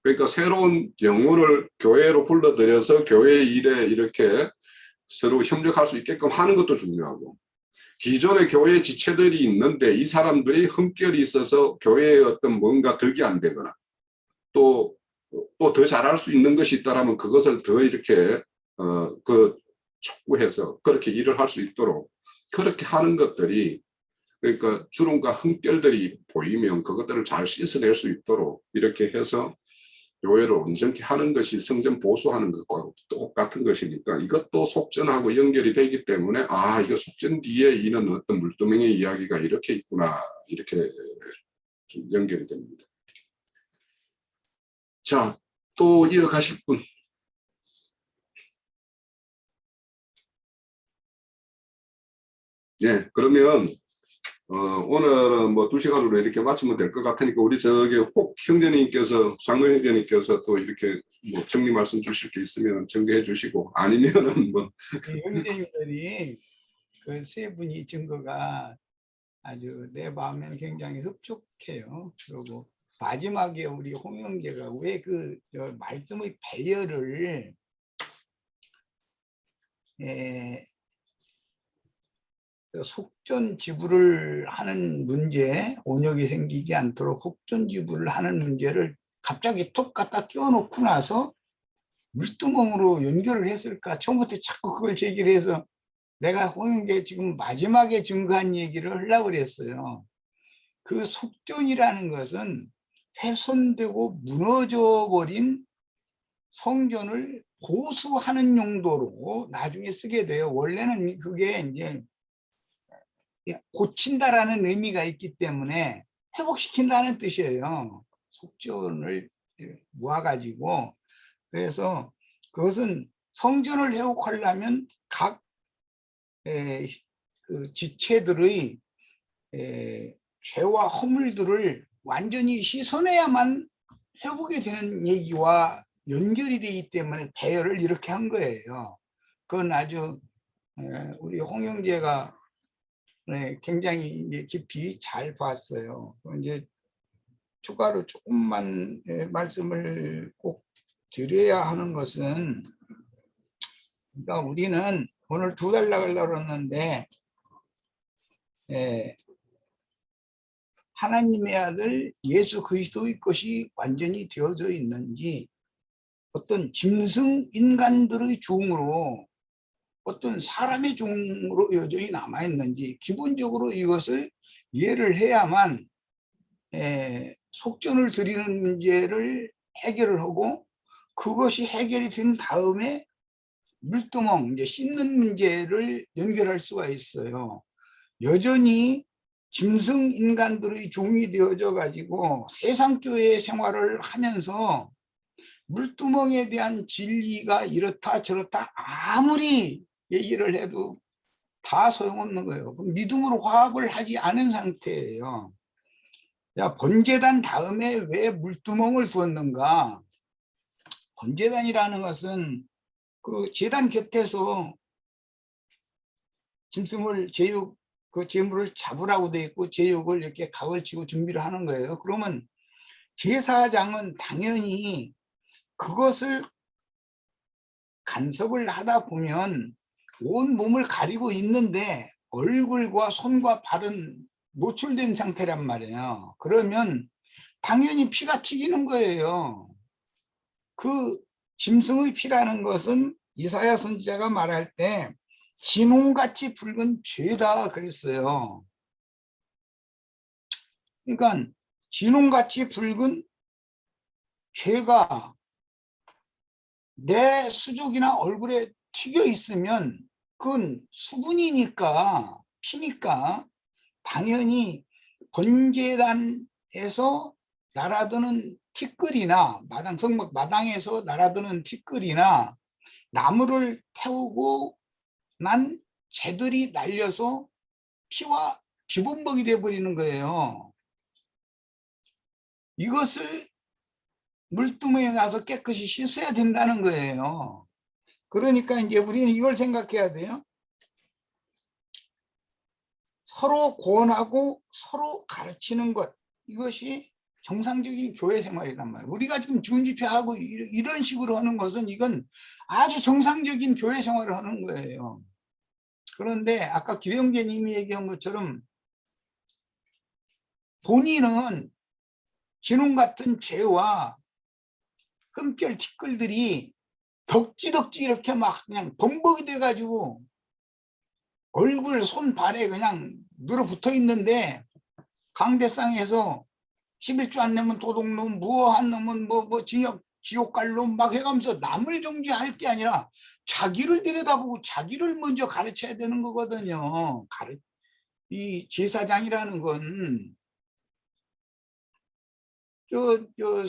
그러니까 새로운 영혼을 교회로 불러들여서 교회 일에 이렇게 서로 협력할 수 있게끔 하는 것도 중요하고 기존의 교회 지체들이 있는데 이 사람들이 흠결이 있어서 교회에 어떤 뭔가 덕이 안 되거나 또 더 잘할 수 있는 것이 있다라면 그것을 더 이렇게 촉구해서 그렇게 일을 할 수 있도록 그렇게 하는 것들이 그러니까 주름과 흠결들이 보이면 그것들을 잘 씻어낼 수 있도록 이렇게 해서 교회를 온전히 하는 것이 성전 보수하는 것과 똑같은 것이니까 이것도 속전하고 연결이 되기 때문에 이거 속전 뒤에 있는 어떤 물두멍의 이야기가 이렇게 있구나 이렇게 좀 연결이 됩니다. 자, 또 이어가실 분. 네, 그러면 오늘은 뭐 2시간으로 이렇게 마치면 될 것 같으니까 우리 혹 형제님께서 장로 형제님께서 또 이렇게 뭐 정리 말씀 주실 게 있으면 정리해 주시고 아니면은 뭐 형제님들이 그 세 분이 증거가 아주 내 마음에는 굉장히 흡족해요. 그리고 마지막에 우리 홍영재가 왜 그 말씀의 배열을 그 속전 지불을 하는 문제, 온역이 생기지 않도록 속전 지불을 하는 문제를 갑자기 툭 갖다 끼워놓고 나서 물두멍으로 연결을 했을까? 처음부터 자꾸 그걸 제기를 해서 내가 홍영재 지금 마지막에 증거한 얘기를 하려고 그랬어요. 그 속전이라는 것은 훼손되고 무너져 버린 성전을 보수하는 용도로 나중에 쓰게 돼요. 원래는 그게 이제 고친다라는 의미가 있기 때문에 회복시킨다는 뜻이에요. 속전을 모아가지고. 그래서 그것은 성전을 회복하려면 각 그 지체들의 죄와 허물들을 완전히 씻어내야만 회복이 되는 얘기와 연결이 되기 때문에 배열을 이렇게 한 거예요. 그건 아주 우리 홍영재가 굉장히 깊이 잘 봤어요. 이제 추가로 조금만 말씀을 꼭 드려야 하는 것은, 그러니까 우리는 오늘 2달 나가려고 했는데 하나님의 아들 예수 그리스도의 것이 완전히 되어져 있는지, 어떤 짐승 인간들의 종으로 어떤 사람의 종으로 여전히 남아있는지, 기본적으로 이것을 이해를 해야만 속전을 드리는 문제를 해결을 하고, 그것이 해결이 된 다음에 물두멍, 이제 씻는 문제를 연결할 수가 있어요. 여전히 짐승 인간들의 종이 되어져 가지고 세상교회 생활을 하면서 물두멍에 대한 진리가 이렇다 저렇다 아무리 얘기를 해도 다 소용없는 거예요. 믿음으로 화합을 하지 않은 상태예요. 자, 번제단 다음에 왜 물두멍을 두었는가? 번제단이라는 것은 그 제단 곁에서 짐승을 제육, 그 제물을 잡으라고 돼 있고 제육을 이렇게 각을 치고 준비를 하는 거예요. 그러면 제사장은 당연히 그것을 간섭을 하다 보면 온 몸을 가리고 있는데 얼굴과 손과 발은 노출된 상태란 말이에요. 그러면 당연히 피가 튀기는 거예요. 그 짐승의 피라는 것은 이사야 선지자가 말할 때 진홍같이 붉은 죄다 그랬어요. 그러니까 진홍같이 붉은 죄가 내 수족이나 얼굴에 튀겨 있으면 그건 수분이니까, 피니까 당연히 번제단에서 날아드는 티끌이나 성막 마당에서 날아드는 티끌이나 나무를 태우고 난 재들이 날려서 피와 기본먹이 되어버리는 거예요. 이것을 물두멍에 가서 깨끗이 씻어야 된다는 거예요. 그러니까 이제 우리는 이걸 생각해야 돼요. 서로 권하고 서로 가르치는 것, 이것이 정상적인 교회 생활이란 말이에요. 우리가 지금 주임집회하고 이런 식으로 하는 것은 이건 아주 정상적인 교회 생활을 하는 거예요. 그런데 아까 기령재님이 얘기한 것처럼 본인은 진홍 같은 죄와 흠결 티끌들이 덕지덕지 이렇게 막 그냥 범벅이 돼가지고 얼굴, 손, 발에 그냥 늘어붙어 있는데 강대상에서 11조 안 내면 도둑놈, 무어한 놈은 뭐 지옥 갈 놈 막 해가면서 남을 정죄할 게 아니라 자기를 들여다보고 자기를 먼저 가르쳐야 되는 거거든요. 이 제사장이라는 건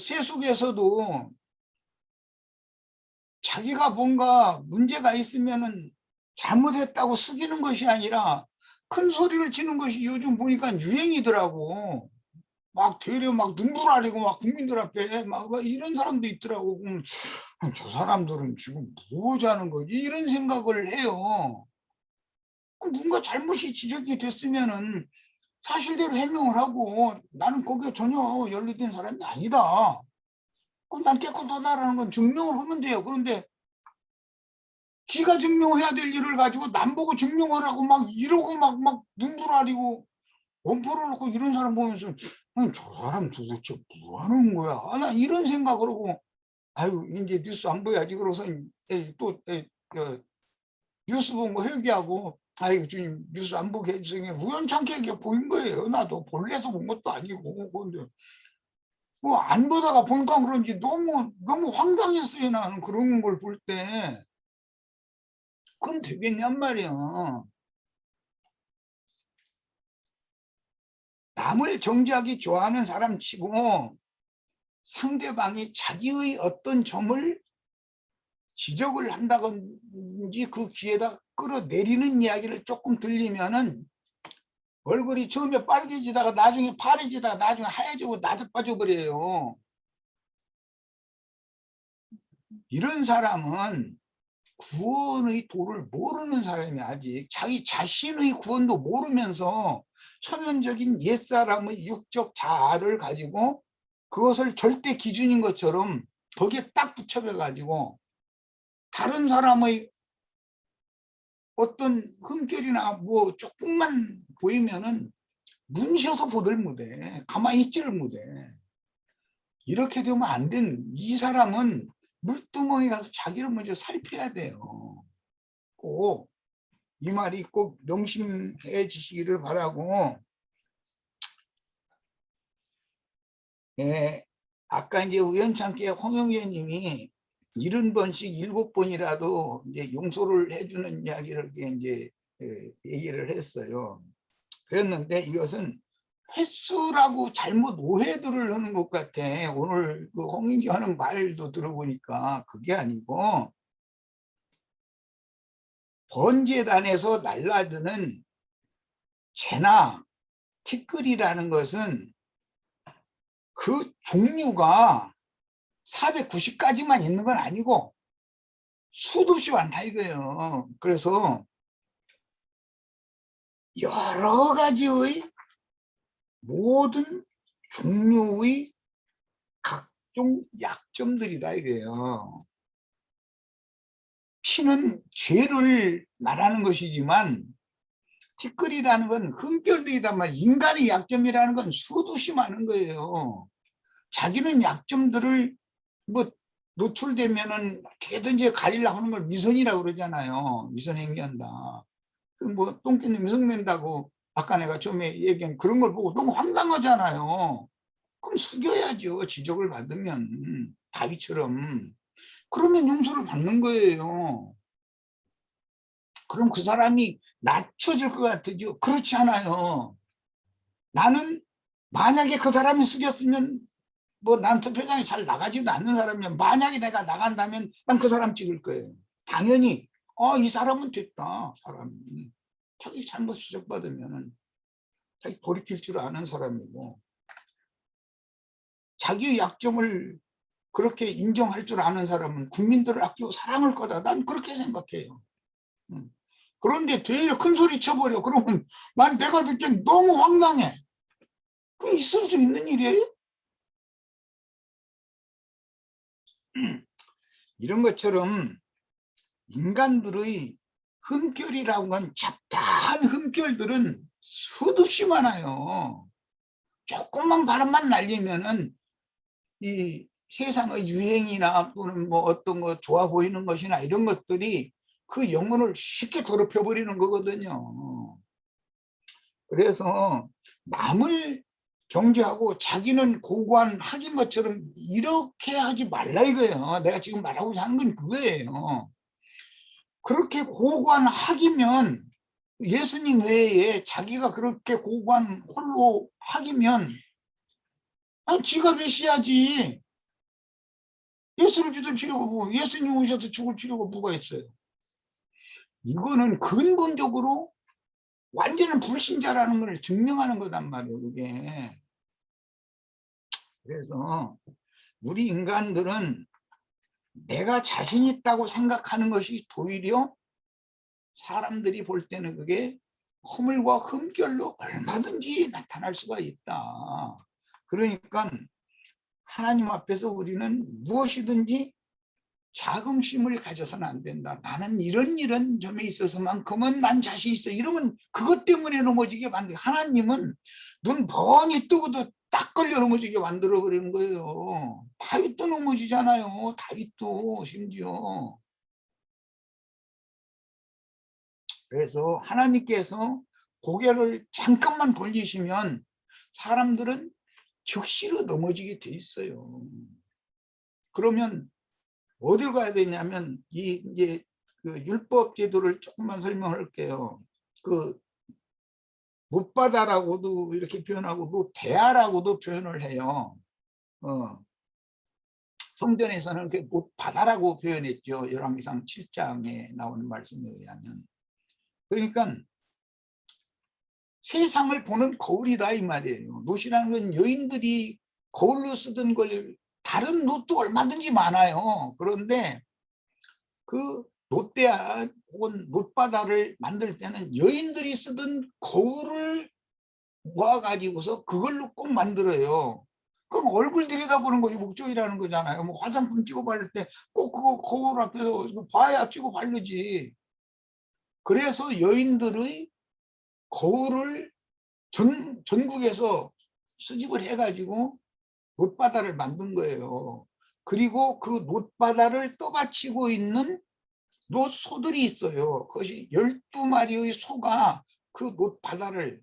세속에서도 자기가 뭔가 문제가 있으면은 잘못했다고 숙이는 것이 아니라 큰 소리를 치는 것이 요즘 보니까 유행이더라고. 막 되려 막 눈물 흘리고 막 국민들 앞에 막 이런 사람도 있더라고. 저 사람들은 지금 뭐 하자는 거지? 이런 생각을 해요. 뭔가 잘못이 지적이 됐으면은 사실대로 해명을 하고 나는 거기에 전혀 연루된 사람이 아니다. 그럼 난 깨끗하다라는 건 증명을 하면 돼요. 그런데 지가 증명해야 될 일을 가지고 남 보고 증명을 하고 막 이러고 막 눈물 아리고 원포를 놓고 이런 사람 보면서 아니, 저 사람 도대체 뭐 하는 거야? 나 이런 생각을 하고 아유 이제 뉴스 안 봐야지 그러고서 또 뉴스 본 거 회개하고 아이고 주님 뉴스 안 보게 해주세요. 우연찮게 이게 보인 거예요. 나도 볼래서 본 것도 아니고. 그런데 뭐 안 보다가 보니까 그런지 너무 황당했어요. 나는 그런 걸 볼 때. 그럼 되겠냔 말이야. 남을 정죄하기 좋아하는 사람 치고 상대방이 자기의 어떤 점을 지적을 한다든지 그 귀에다 끌어내리는 이야기를 조금 들리면은 얼굴이 처음에 빨개지다가 나중에 파래지다가 나중에 하얘지고 나도 버려요. 이런 사람은 구원의 도를 모르는 사람이 아직 자기 자신의 구원도 모르면서 초면적인 옛사람의 육적 자아를 가지고 그것을 절대 기준인 것처럼 거기에 딱 붙여져 가지고 다른 사람의 어떤 흠결이나 뭐 조금만 보이면은 문셔서 보들 못해. 가만히 있지를 못해. 이렇게 되면 안 된 이 사람은 물두멍에 가서 자기를 먼저 살펴야 돼요. 꼭 이 말이 꼭 명심해지시기를 바라고. 아까 이제 우연찮게 홍영재님이 70번씩 7번이라도 이제 용서를 해주는 이야기를 이제 얘기를 했어요. 그랬는데 이것은 횟수라고 잘못 오해들을 하는 것 같아. 오늘 그 홍인기 하는 말도 들어보니까 그게 아니고 번제단에서 날라드는 재나 티끌이라는 것은 그 종류가 490가지만 있는 건 아니고 수도 없이 많다 이거예요. 그래서 여러 가지의 모든 종류의 각종 약점들이다 이거예요. 피는 죄를 말하는 것이지만 티끌이라는 건 흠결들이단 말이에요. 인간의 약점이라는 건 수도 없이 많은 거예요. 자기는 약점들을 뭐 노출되면은 어떻게든지 가리려고 하는 걸 미선이라고 그러잖아요. 미선 행위한다. 그 뭐 똥개는 미성낸다고 아까 내가 처음에 얘기한 그런 걸 보고 너무 황당하잖아요. 그럼 숙여야죠. 지적을 받으면 다윗처럼. 그러면 용서를 받는 거예요. 그럼 그 사람이 낮춰질 것 같아요. 그렇지 않아요. 나는 만약에 그 사람이 숙였으면 뭐 난 투표장에 잘 나가지도 않는 사람이면 만약에 내가 나간다면 난 그 사람 찍을 거예요. 당연히 이 사람은 됐다. 사람이 자기 잘못 지적받으면 자기 돌이킬 줄 아는 사람이고 자기의 약점을 그렇게 인정할 줄 아는 사람은 국민들을 아끼고 사랑할 거다. 난 그렇게 생각해요. 그런데 되려 큰 소리 쳐버려. 그러면 내가 듣기엔 너무 황당해. 그럼 있을 수 있는 일이에요? 이런 것처럼 인간들의 흠결이라고 한 잡다한 흠결들은 수도 없이 많아요. 조금만 바람만 날리면은 이 세상의 유행이나 또는 뭐 어떤 거 좋아 보이는 것이나 이런 것들이 그 영혼을 쉽게 더럽혀 버리는 거거든요. 그래서 남을 정죄하고 자기는 고고한 학인 것처럼 이렇게 하지 말라 이거예요. 내가 지금 말하고자 하는 건 그거예요. 그렇게 고고한 학이면 예수님 외에 자기가 그렇게 고고한 홀로 학이면 지가 메시아지. 예수를 믿을 필요가 없고 예수님 오셔서 죽을 필요가 뭐가 있어요. 이거는 근본적으로 완전한 불신자라는 걸 증명하는 거단 말이에요. 그게. 그래서 우리 인간들은 내가 자신 있다고 생각하는 것이 도리어 사람들이 볼 때는 그게 허물과 흠결로 얼마든지 나타날 수가 있다. 그러니까 하나님 앞에서 우리는 무엇이든지 자긍심을 가져서는 안 된다. 나는 이런 점에 있어서만큼은 난 자신 있어. 이러면 그것 때문에 넘어지게 만들어. 하나님은 눈 번히 뜨고도 딱 걸려 넘어지게 만들어 버리는 거예요. 다윗도 넘어지잖아요. 다윗도 심지어. 그래서 하나님께서 고개를 잠깐만 돌리시면 사람들은 즉시로 넘어지게 돼 있어요. 그러면 어디로 가야 되냐면 이제 그 율법 제도를 조금만 설명할게요. 그 못받아라고도 이렇게 표현하고 못대하라고도 표현을 해요. 성전에서는 그 못받아라고 표현했죠. 열왕기상 7장에 나오는 말씀에 의하면. 그러니까 세상을 보는 거울이다 이 말이에요. 놋이라는 건 여인들이 거울로 쓰던 걸 다른 놋도 얼마든지 많아요. 그런데 그 놋대야 혹은 놋바다를 만들 때는 여인들이 쓰던 거울을 모아가지고서 그걸로 꼭 만들어요. 그럼 얼굴 들여다보는 것이 목적이라는 거잖아요. 뭐 화장품 찍어 바를 때 꼭 그거 거울 앞에서 이거 봐야 찍어 바르지. 그래서 여인들의 거울을 전국에서 수집을 해가지고 놋바다를 만든 거예요. 그리고 그 놋바다를 떠받치고 있는 놋소들이 있어요. 그것이 12마리의 소가 그 놋바다를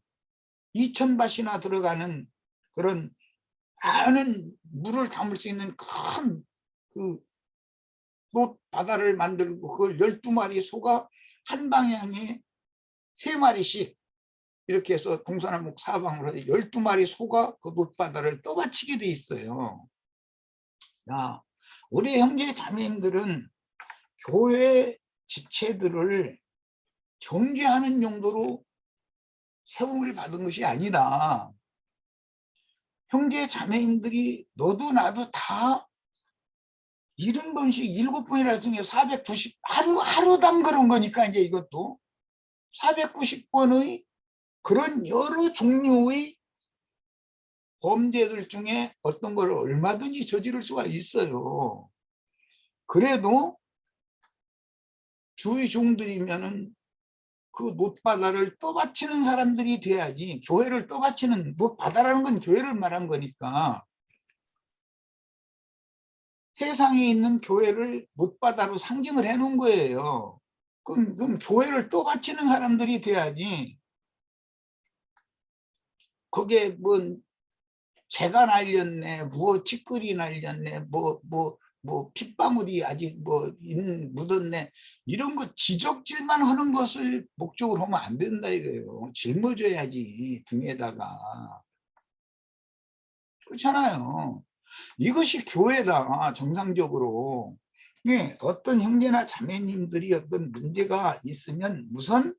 2000밭이나 들어가는 그런 많은 물을 담을 수 있는 큰 그 놋바다를 만들고 그걸 12마리 소가 한 방향에 3마리씩 이렇게 해서 동서남북 사방으로 12마리 소가 그 놋바다를 떠받치게 돼 있어요. 야, 우리 형제 자매님들은 교회 지체들을 정죄하는 용도로 세움을 받은 것이 아니다. 형제 자매님들이 너도 나도 다 70번씩 7번이라 중에 490 하루당 그런 거니까 이제 이것도 490번의 그런 여러 종류의 범죄들 중에 어떤 걸 얼마든지 저지를 수가 있어요. 그래도 주의 종들이면은 그 놋바다를 떠받치는 사람들이 돼야지. 교회를 떠받치는, 놋바다라는 건 교회를 말한 거니까 세상에 있는 교회를 놋바다로 상징을 해놓은 거예요. 그럼 교회를 떠받치는 사람들이 돼야지. 거기에 뭐 재가 날렸네, 뭐 찌꺼리 날렸네, 뭐 핏방울이 아직 뭐 묻었네, 이런 거 지적질만 하는 것을 목적으로 하면 안 된다 이거예요. 짊어져야지 등에다가. 그렇잖아요. 이것이 교회다 정상적으로. 네, 어떤 형제나 자매님들이 어떤 문제가 있으면 우선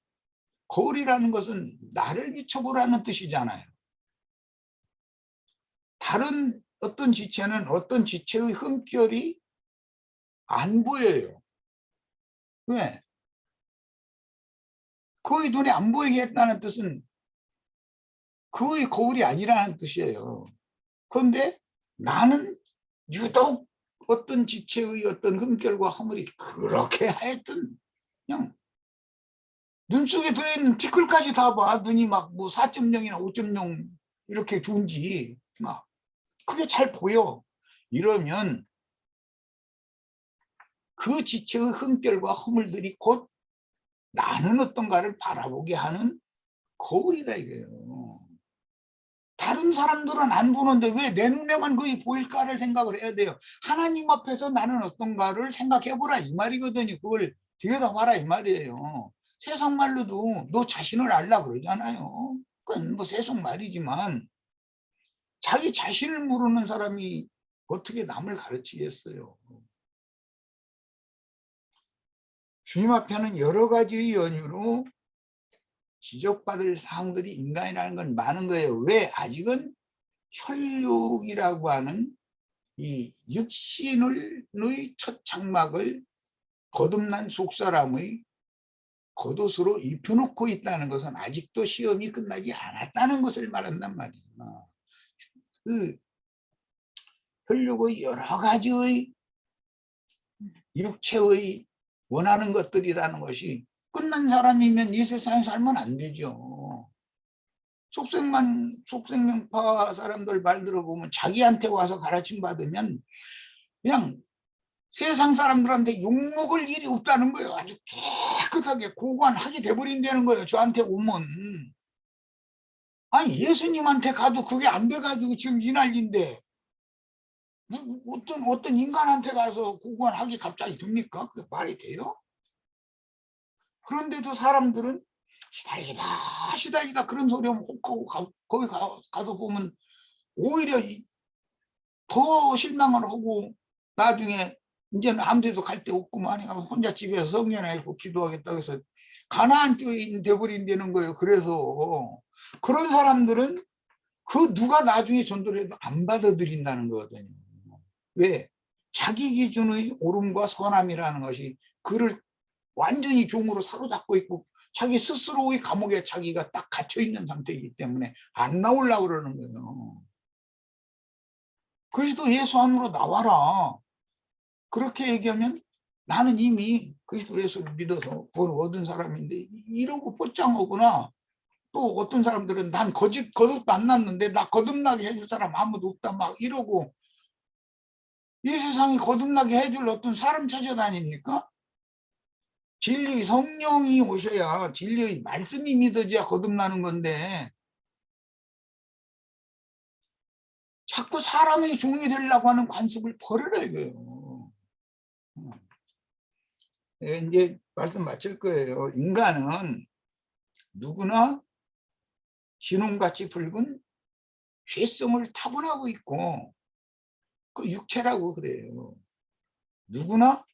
거울이라는 것은 나를 비춰보라는 뜻이잖아요. 다른 어떤 지체는 어떤 지체의 흠결이 안 보여요. 왜? 그의 눈에 안 보이게 했다는 뜻은 그의 거울이 아니라는 뜻이에요. 그런데 나는 유독 어떤 지체의 어떤 흠결과 허물이 그렇게 하였던, 그냥 눈 속에 들어있는 티끌까지 다 봐. 눈이 막 뭐 4.0이나 5.0 이렇게 좋은지 막 그게 잘 보여. 이러면 그 지체의 흠결과 허물들이 곧 나는 어떤가를 바라보게 하는 거울이다 이거예요. 다른 사람들은 안 보는데 왜 내 눈에만 거의 보일까를 생각을 해야 돼요. 하나님 앞에서 나는 어떤가를 생각해보라 이 말이거든요. 그걸 들여다봐라 이 말이에요. 세상 말로도 너 자신을 알라 그러잖아요. 그건 뭐 세속 말이지만 자기 자신을 모르는 사람이 어떻게 남을 가르치겠어요. 주님 앞에는 여러 가지 연유로 지적받을 사항들이 인간이라는 건 많은 거예요. 왜? 아직은 혈육이라고 하는 이 육신의 첫 장막을 거듭난 속사람의 겉옷으로 입혀놓고 있다는 것은 아직도 시험이 끝나지 않았다는 것을 말한단 말이야. 그 혈육의 여러 가지의 육체의 원하는 것들이라는 것이 끝난 사람이면 이 세상에 살면 안 되죠. 속생명파 사람들 말 들어보면 자기한테 와서 가르침 받으면 그냥 세상 사람들한테 욕먹을 일이 없다는 거예요. 아주 깨끗하게 고관하게 돼버린다는 거예요. 저한테 오면. 아니 예수님한테 가도 그게 안 돼가지고 지금 이 난리인데 어떤 인간한테 가서 고관하게 갑자기 됩니까? 그게 말이 돼요? 그런데도 사람들은 시달리다 그런 소리 하면 혹하고 거기 가서 보면 오히려 더 실망을 하고 나중에 이제는 아무 데도 갈 데 없구만 혼자 집에서 성전에 있고 기도하겠다고 해서 가나안 교인 돼버린다는 거예요. 그래서 그런 사람들은 그 누가 나중에 전도를 해도 안 받아들인다는 거거든요. 왜? 자기 기준의 옳음과 선함이라는 것이 그를 완전히 종으로 사로잡고 있고 자기 스스로의 감옥에 자기가 딱 갇혀있는 상태이기 때문에 안 나오려고 그러는 거예요. 그리스도 예수 안으로 나와라. 그렇게 얘기하면 나는 이미 그리스도 예수를 믿어서 구원을 얻은 사람인데 이러고 뻗장하거나 또 어떤 사람들은 난 거듭도 안 났는데 나 거듭나게 해줄 사람 아무도 없다 막 이러고 이 세상이 거듭나게 해줄 어떤 사람 찾아다닙니까? 진리의 성령이 오셔야 진리의 말씀이 믿어져야 거듭나는 건데 자꾸 사람의 종이 되려고 하는 관습을 버려라 이거예요. 이제 말씀 마칠 거예요. 인간은 누구나 진홍같이 붉은 죄성을 타고나고 있고 그 육체라고 그래요. 누구나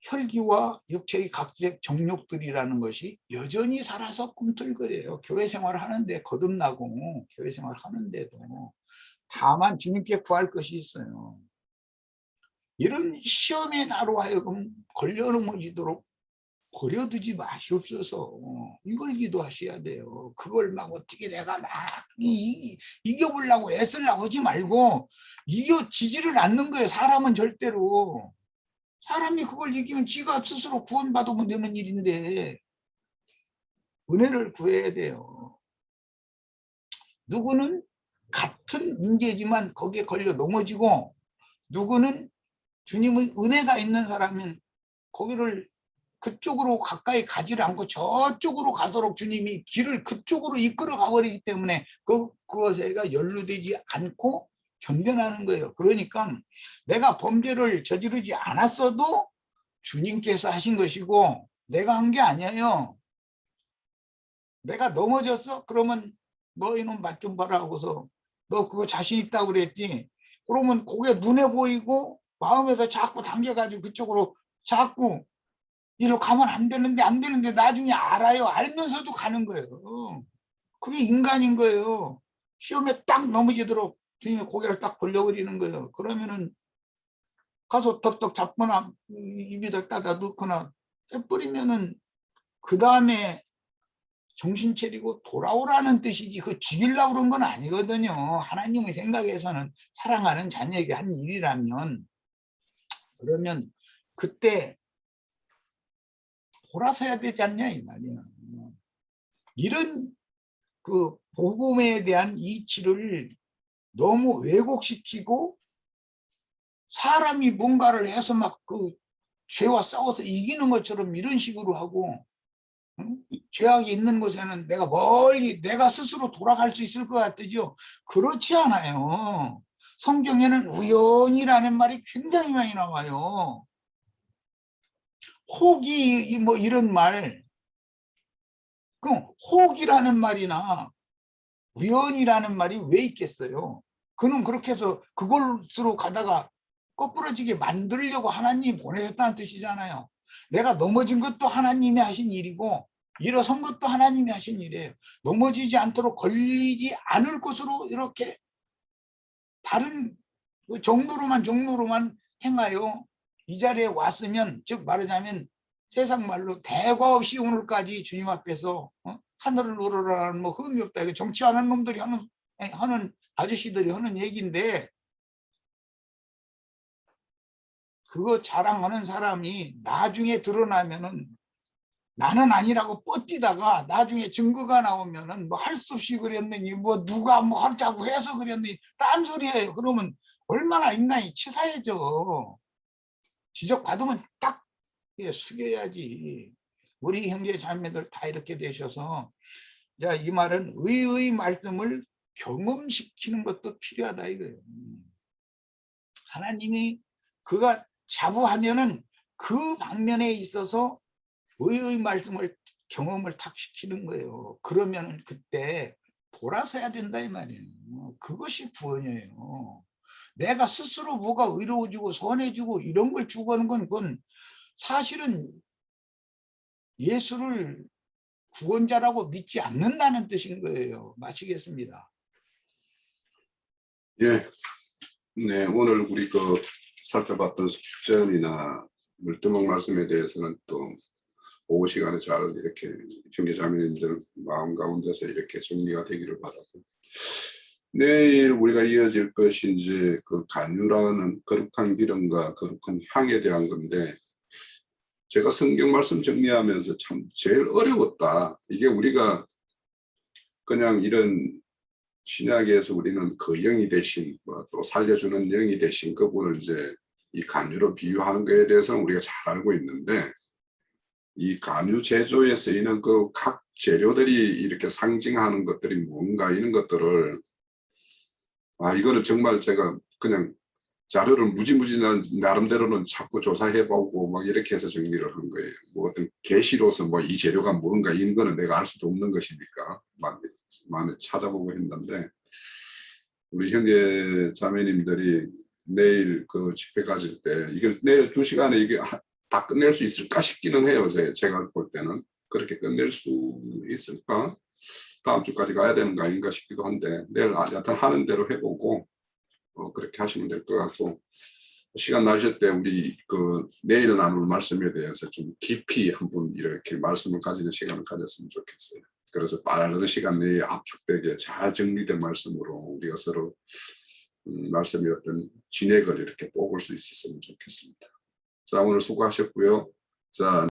혈기와 육체의 각색 정욕들이라는 것이 여전히 살아서 꿈틀거려요. 교회 생활을 하는데 거듭나고 교회 생활을 하는데도 다만 주님께 구할 것이 있어요. 이런 시험의 나로 하여금 걸려넘어지도록 버려두지 마시옵소서. 이걸 기도하셔야 돼요. 그걸 막 어떻게 내가 막 이겨보려고 애쓰려고 하지 말고 이겨지지를 않는 거예요. 사람은 절대로. 사람이 그걸 이기면 지가 스스로 구원받으면 되는 일인데 은혜를 구해야 돼요. 누구는 같은 문제지만 거기에 걸려 넘어지고 누구는 주님의 은혜가 있는 사람은 거기를 그쪽으로 가까이 가지를 않고 저쪽으로 가도록 주님이 길을 그쪽으로 이끌어 가버리기 때문에 그것에가 연루되지 않고 견뎌나는 거예요. 그러니까 내가 범죄를 저지르지 않았어도 주님께서 하신 것이고 내가 한 게 아니에요. 내가 넘어졌어? 그러면 너 이놈 맛 좀 봐라 하고서 너 그거 자신 있다고 그랬지? 그러면 그게 눈에 보이고 마음에서 자꾸 당겨가지고 그쪽으로 자꾸 이리로 가면 안 되는데 나중에 알아요. 알면서도 가는 거예요. 그게 인간인 거예요. 시험에 딱 넘어지도록 주님이 고개를 딱 돌려버리는 거예요. 그러면은 가서 덥석 잡거나 입에다 따다 넣거나 해버리면은 그 다음에 정신 차리고 돌아오라는 뜻이지 그 죽이려고 그런 건 아니거든요. 하나님의 생각에서는 사랑하는 자녀에게 한 일이라면 그러면 그때 돌아서야 되지 않냐 이 말이야. 이런 그 복음에 대한 이치를 너무 왜곡시키고 사람이 뭔가를 해서 막 그 죄와 싸워서 이기는 것처럼 이런 식으로 하고 죄악이 있는 곳에는 내가 멀리 내가 스스로 돌아갈 수 있을 것 같죠. 그렇지 않아요. 성경에는 우연이라는 말이 굉장히 많이 나와요. 혹이 뭐 이런 말, 그럼 혹이라는 말이나 우연이라는 말이 왜 있겠어요? 그는 그렇게 해서 그것으로 가다가 거꾸러지게 만들려고 하나님이 보내셨다는 뜻이잖아요. 내가 넘어진 것도 하나님이 하신 일이고 일어선 것도 하나님이 하신 일이에요. 넘어지지 않도록 걸리지 않을 것으로 이렇게 다른 정도로만 행하여 이 자리에 왔으면 즉 말하자면 세상 말로 대과 없이 오늘까지 주님 앞에서 하늘을 우러러라는 뭐 흠이 없다. 이거 정치하는 놈들이 하는 아저씨들이 하는 얘기인데 그거 자랑하는 사람이 나중에 드러나면은 나는 아니라고 뻗뛰다가 나중에 증거가 나오면은 뭐 할 수 없이 그랬느니 뭐 누가 뭐 하자고 해서 그랬느니 딴소리예요. 그러면 얼마나 인간이 치사해져. 지적받으면 딱 숙여야지. 우리 형제 자매들 다 이렇게 되셔서 자, 이 말은 의의 말씀을 경험시키는 것도 필요하다 이거예요. 하나님이 그가 자부하면은 그 방면에 있어서 의의 말씀을 경험을 탁 시키는 거예요. 그러면 그때 돌아서야 된다 이 말이에요. 그것이 구원이에요. 내가 스스로 뭐가 의로워지고 선해지고 이런 걸 추구하는 건 그건 사실은 예수를 구원자라고 믿지 않는다는 뜻인 거예요. 마치겠습니다. 예, 네, 오늘 우리 살펴봤던 속전이나 물두멍 말씀에 대해서는 또 오후 시간에 잘 이렇게 형제자매님들 마음 가운데서 이렇게 정리가 되기를 바라고, 내일 우리가 이어질 것이 이제 그 간유라는 거룩한 기름과 거룩한 향에 대한 건데, 제가 성경 말씀 정리하면서 참 제일 어려웠다. 이게 우리가 그냥 이런 신약에서 우리는 그 영이 대신 또 살려주는 영이 대신 그분을 이제 이 간유로 비유하는 것에 대해서는 우리가 잘 알고 있는데, 이 간유 제조에 쓰이는 그 각 재료들이 이렇게 상징하는 것들이 뭔가 이런 것들을 이거는 정말 제가 그냥 자료를 무지무지 나름대로는 자꾸 조사해보고 막 이렇게 해서 정리를 한 거예요. 뭐 어떤 계시로서 뭐 이 재료가 뭔가 이런 거는 내가 알 수도 없는 것이니까 많이 찾아보고 했는데, 우리 형제 자매님들이 내일 그 집회 가질 때 이걸 내일 2시간에 이게 다 끝낼 수 있을까 싶기는 해요. 제가 볼 때는 그렇게 끝낼 수 있을까? 다음 주까지 가야 되는 거 아닌가 싶기도 한데, 내일 하여튼 하는 대로 해보고 그렇게 하시면 될 것 같고, 시간 나실 때 우리 내일 나눌 말씀에 대해서 좀 깊이 한번 이렇게 말씀을 가지는 시간을 가졌으면 좋겠어요. 그래서 빠른 시간 내에 압축되게 잘 정리된 말씀으로 우리가 서로 말씀의 어떤 진액을 이렇게 뽑을 수 있었으면 좋겠습니다. 자, 오늘 수고하셨고요. 자.